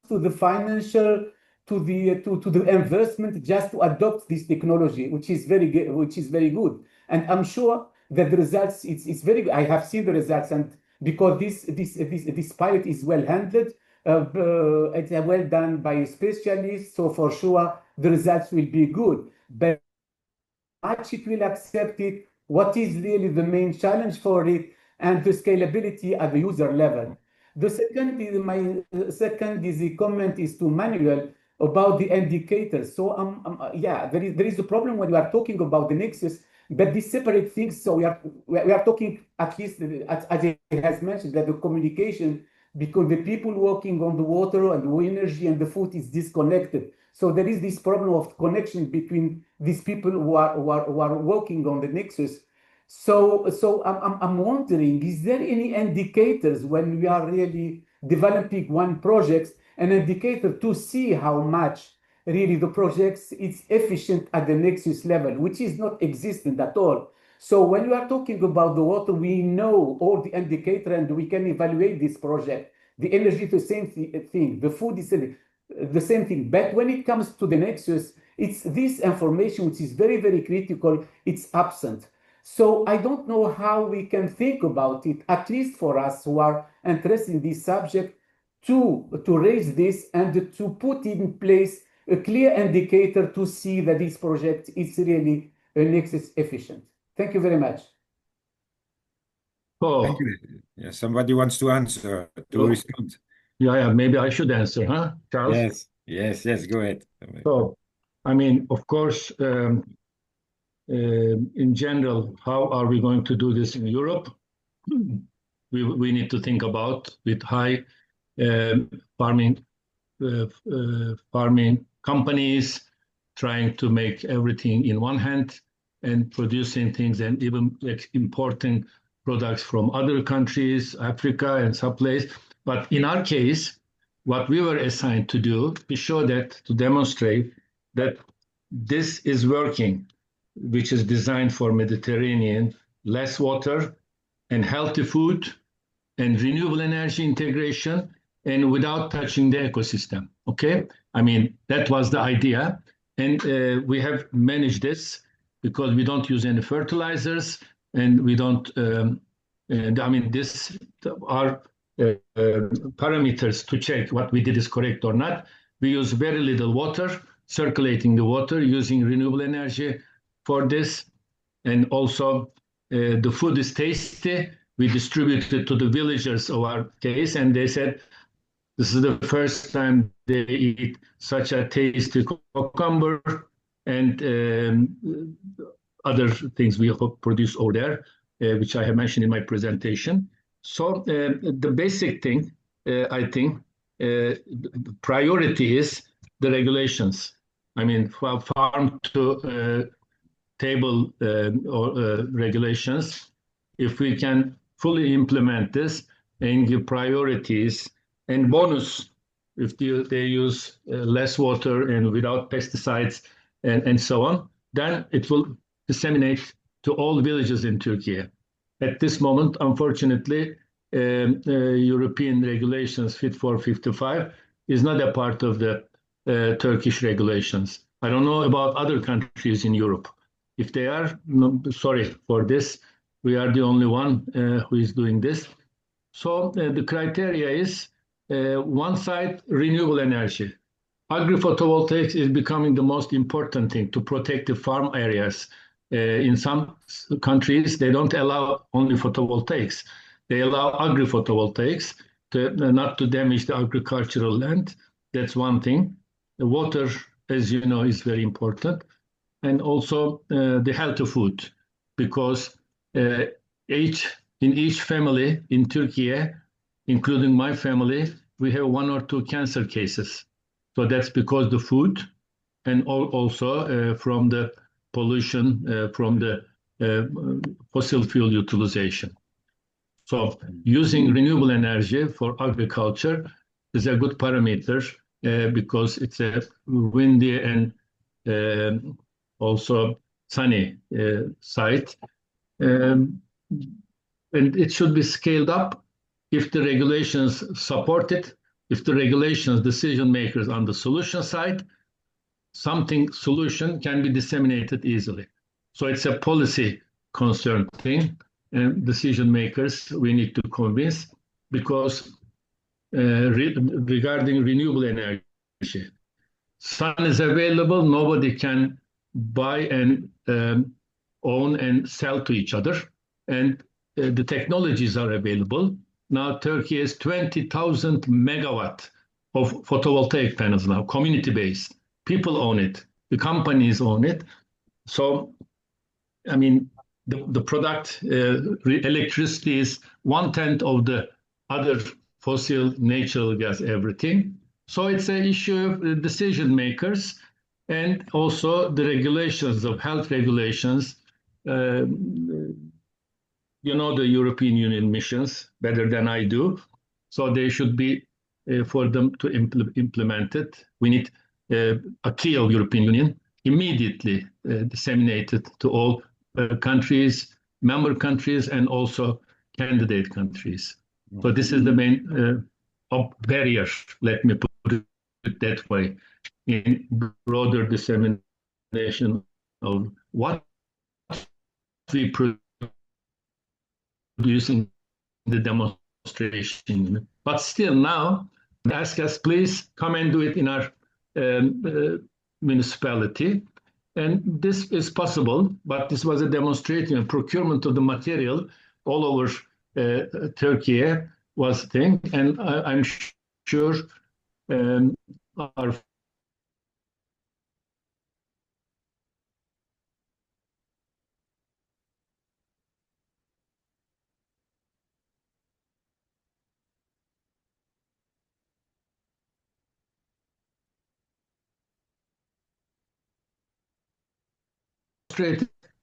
to the financial, to the investment, just to adopt this technology, which is very good. And I'm sure that the results, it's very good. I have seen the results, and because this pilot is well handled, it's well done by specialists, so for sure the results will be good. But much it will accept it, what is really the main challenge for it, and the scalability at the user level. The second is the comment is to Manuel about the indicators. So yeah, there is a problem when we are talking about the Nexus, but these separate things. So we are talking, at least as he has mentioned, that the communication, because the people working on the water and the energy and the food is disconnected. So there is this problem of connection between these people who are working on the Nexus. So I'm wondering, is there any indicators when we are really developing one project, an indicator to see how much really the projects is efficient at the Nexus level, which is not existent at all. So when we are talking about the water, we know all the indicator and we can evaluate this project. The energy, the same thing. The food is the same thing. But when it comes to the Nexus, it's this information which is very, very critical. It's absent. So I don't know how we can think about it, at least for us who are interested in this subject, to raise this and to put in place a clear indicator to see that this project is really Nexus efficient. Thank you very much. Oh, Thank you. Yeah, somebody wants to answer, to respond. yeah, maybe I should answer, huh, Charles? Yes, go ahead. So, I mean, of course, in general, how are we going to do this in Europe? We need to think about with high farming companies trying to make everything in one hand and producing things and even importing products from other countries, Africa and someplace. But in our case, what we were assigned to do is show that, to demonstrate that this is working, which is designed for Mediterranean, less water and healthy food and renewable energy integration and without touching the ecosystem. Okay, I mean, that was the idea. And we have managed this because we don't use any fertilizers and we don't, I mean, this are parameters to check what we did is correct or not. We use very little water, circulating the water using renewable energy for this. And also the food is tasty. We distributed it to the villagers of our case, and they said, this is the first time they eat such a tasty cucumber and other things we produce over there, which I have mentioned in my presentation. So the basic thing, I think, the priority is the regulations. I mean, farm to table regulations. If we can fully implement this and give priorities and bonus if they use less water and without pesticides and so on, then it will disseminate to all villages in Turkey. At this moment, unfortunately, European regulations Fit for 55 is not a part of the Turkish regulations. I don't know about other countries in Europe. If they are, no, sorry for this, we are the only one who is doing this. So the criteria is one side, renewable energy. Agri-photovoltaics is becoming the most important thing to protect the farm areas. In some countries, they don't allow only photovoltaics. They allow agri-photovoltaics not to damage the agricultural land. That's one thing. The water, as you know, is very important. And also the healthy food, because in each family in Turkey, including my family, we have 1 or 2 cancer cases. So that's because the food and also from the pollution from the fossil fuel utilization. So using renewable energy for agriculture is a good parameter because it's a windy and also sunny site. And it should be scaled up if the regulations support it, if the regulations decision makers on the solution side, solution can be disseminated easily. So it's a policy concern thing, and decision makers we need to convince, because regarding renewable energy, sun is available, nobody can buy and own and sell to each other, and the technologies are available. Now Turkey has 20,000 megawatt of photovoltaic panels now, community-based. People own it, the companies own it. So, I mean, the product, electricity is 1/10 of the other fossil, natural gas, everything. So it's an issue of decision makers and also the regulations of health regulations. You know the European Union missions better than I do. So they should be for them to implement it. We need a key of European Union immediately disseminated to all countries, member countries, and also candidate countries. So this is the main barrier, let me put it that way, in broader dissemination of what we produce in the demonstration. But still now, they ask us, please come and do it in our municipality. And this is possible, but this was a demonstration and procurement of the material all over Turkey was a thing. And I'm sure our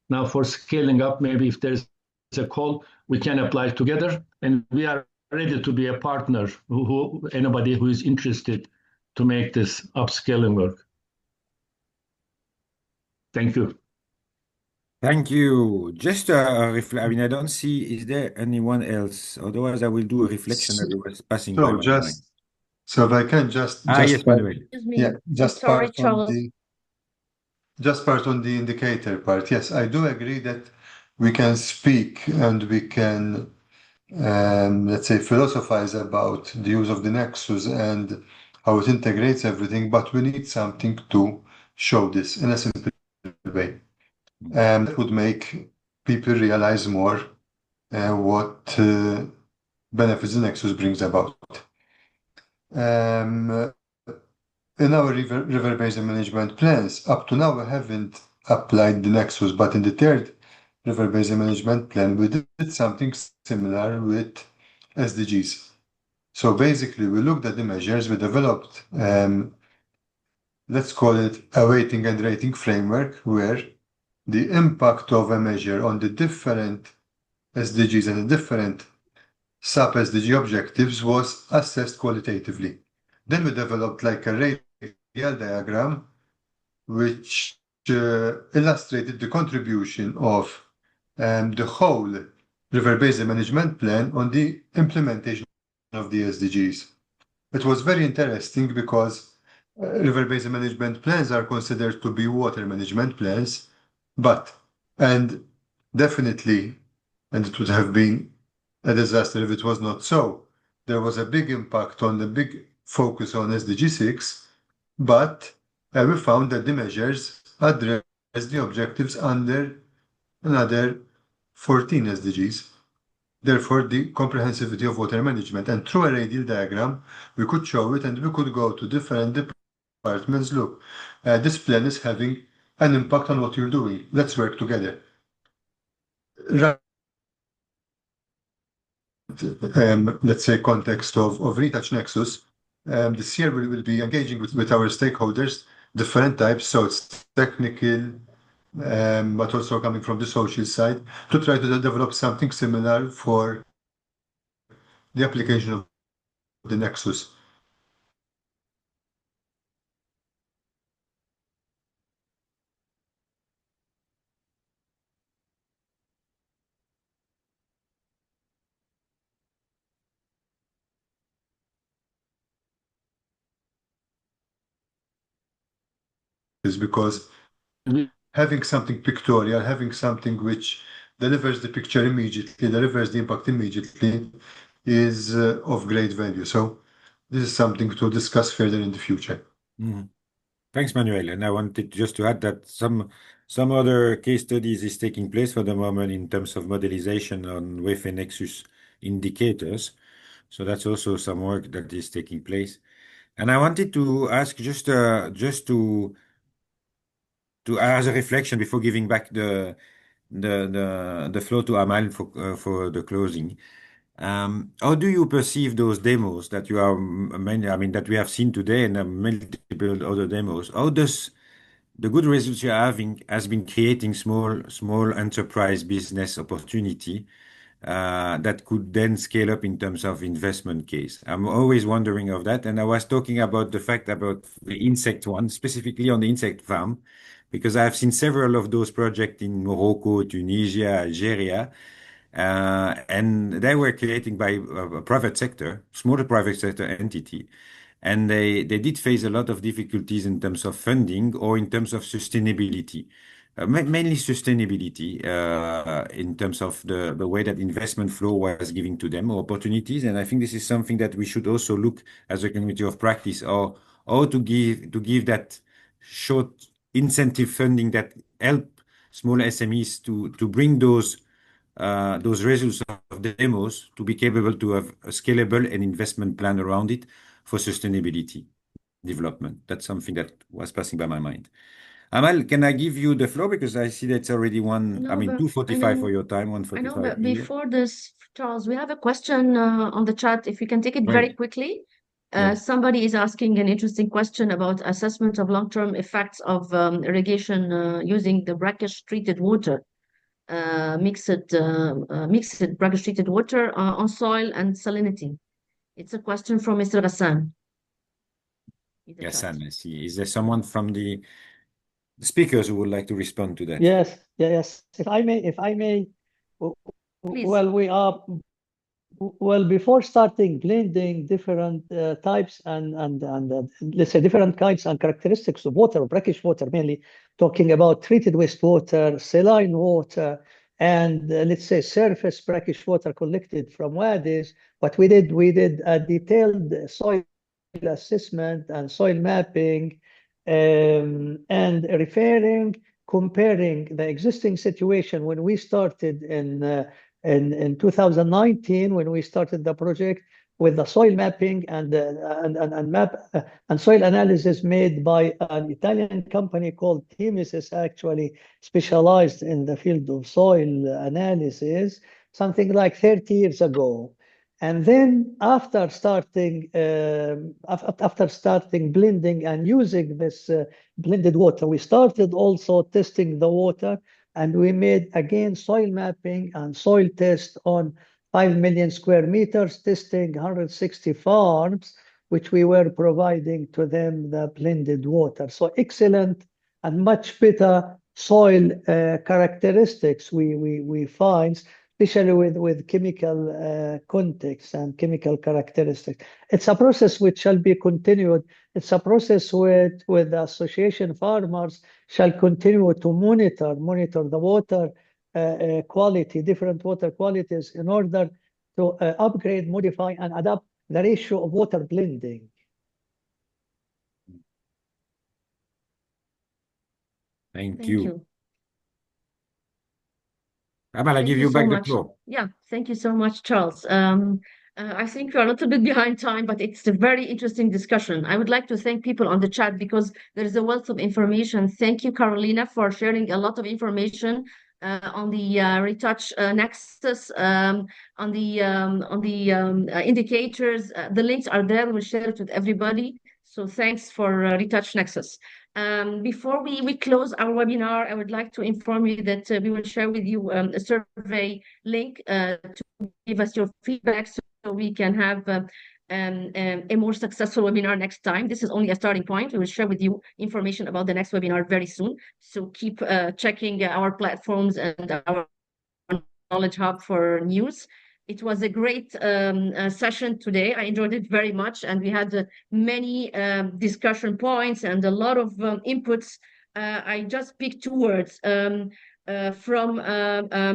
now for scaling up, maybe if there's a call, we can apply together, and we are ready to be a partner, anybody who is interested to make this upscaling work. Thank you. Thank you. Just I mean, I don't see, is there anyone else? Otherwise, I will do a reflection that was passing by my mind. So if I can just yes, Manuel. Excuse me. Yeah, just Sorry, part on Charles. the indicator part. Yes, I do agree that we can speak and we can let's say philosophize about the use of the Nexus and how it integrates everything, but we need something to show this in a simple way. That would make people realize more what benefits the Nexus brings about. In our river basin management plans, up to now we haven't applied the Nexus, but in the third river basin management plan, we did something similar with SDGs. So basically, we looked at the measures, we developed, let's call it a weighting and rating framework, where the impact of a measure on the different SDGs and the different sub-SDG objectives was assessed qualitatively. Then we developed like a radial diagram which illustrated the contribution of the whole river basin management plan on the implementation of the SDGs. It was very interesting because river basin management plans are considered to be water management plans, and definitely, and it would have been a disaster if it was not so. There was a big impact on the big focus on SDG 6, but we found that the measures address the objectives under another 14 SDGs. Therefore, the comprehensivity of water management. And through a radial diagram, we could show it and we could go to different departments. Look, this plan is having an impact on what you're doing. Let's work together. Let's say context of Retouch Nexus, this year we will be engaging with our stakeholders, different types, so it's technical, but also coming from the social side, to try to develop something similar for the application of the Nexus. Is because having something pictorial, having something which delivers the picture immediately, delivers the impact immediately, is of great value. So this is something to discuss further in the future. Thanks, Manuel. And I wanted just to add that some other case studies is taking place for the moment in terms of modelization on WEFE Nexus indicators. So that's also some work that is taking place. And I wanted to ask just to as a reflection before giving back the floor to Amal for the closing. How do you perceive those demos that you are that we have seen today and multiple other demos? How does the good results you're having has been creating small enterprise business opportunity that could then scale up in terms of investment case. I'm always wondering of that. And I was talking about the fact about the insect one, specifically on the insect farm, because I've seen several of those projects in Morocco, Tunisia, Algeria, and they were created by a private sector, smaller private sector entity. And they did face a lot of difficulties in terms of funding or in terms of sustainability. Mainly sustainability in terms of the way that investment flow was giving to them opportunities. And I think this is something that we should also look as a community of practice or to give that short incentive funding that help small SMEs to bring those results of the demos to be capable to have a scalable and investment plan around it for sustainability development. That's something that was passing by my mind. Amal, can I give you the floor because I see that's already No, but 2:45 for your time, I know, 1:45 but here. before this, Charles, we have a question on the chat. If you can take it very Right. quickly. Yeah. Somebody is asking an interesting question about assessment of long-term effects of irrigation using the brackish treated water, mixed brackish treated water on soil and salinity. It's a question from Mr. Ghassan in the Yes, chat. I see. Is there someone from the speakers who would like to respond to that? Yes, yes. If I may, Please. well, before starting blending different types and let's say different kinds and characteristics of water, brackish water, mainly talking about treated wastewater, saline water, and let's say surface brackish water collected from wadis. What we did a detailed soil assessment and soil mapping, and comparing the existing situation when we started in 2019, when we started the project, with the soil mapping and soil analysis made by an Italian company called Temesis, actually specialized in the field of soil analysis, something like 30 years ago. And then after starting blending and using this blended water, we started also testing the water, and we made again soil mapping and soil test on 5 million square meters, testing 160 farms, which we were providing to them the blended water. So excellent and much better soil characteristics we find, especially with chemical context and chemical characteristics. It's a process which shall be continued. It's a process with the association farmers shall continue to monitor the water quality, different water qualities, in order to upgrade, modify, and adapt the ratio of water blending. Thank Thank you. you. Amal, I Thank give you you so back the much. floor. Yeah, thank you so much, Charles. I think we're a little bit behind time, but it's a very interesting discussion. I would like to thank people on the chat because there is a wealth of information. Thank you, Carolina, for sharing a lot of information on the Retouch Nexus, on the indicators. The links are there. We'll share it with everybody. So thanks for Retouch Nexus. Before we close our webinar, I would like to inform you that we will share with you a survey link to give us your feedback so we can have a more successful webinar next time. This is only a starting point. We will share with you information about the next webinar very soon. So keep checking our platforms and our Knowledge Hub for news. It was a great session today. I enjoyed it very much, and we had many discussion points and a lot of inputs. I just picked two words from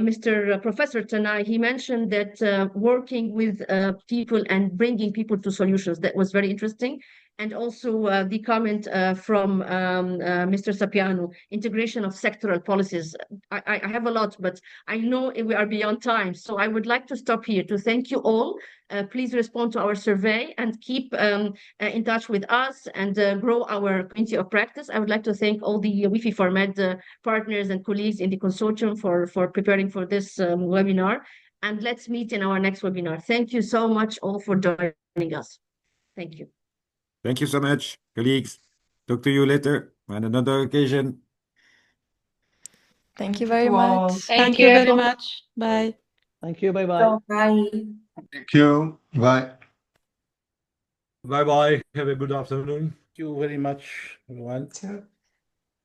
Mr. Professor Tanai. He mentioned that working with people and bringing people to solutions. That was very interesting. And also the comment from Mr. Sapiano, integration of sectoral policies. I have a lot, but I know we are beyond time. So I would like to stop here to thank you all. Please respond to our survey and keep in touch with us and grow our community of practice. I would like to thank all the WEFE for Med partners and colleagues in the consortium for preparing for this webinar. And let's meet in our next webinar. Thank you so much all for joining us. Thank you. Thank you so much, colleagues. Talk to you later on another occasion. Thank you very much. Thank Thank you you very everyone. much. Bye. Thank you. Bye-bye. So, bye. Thank you. Bye. Bye bye. Have a good afternoon. Thank you very much, everyone. So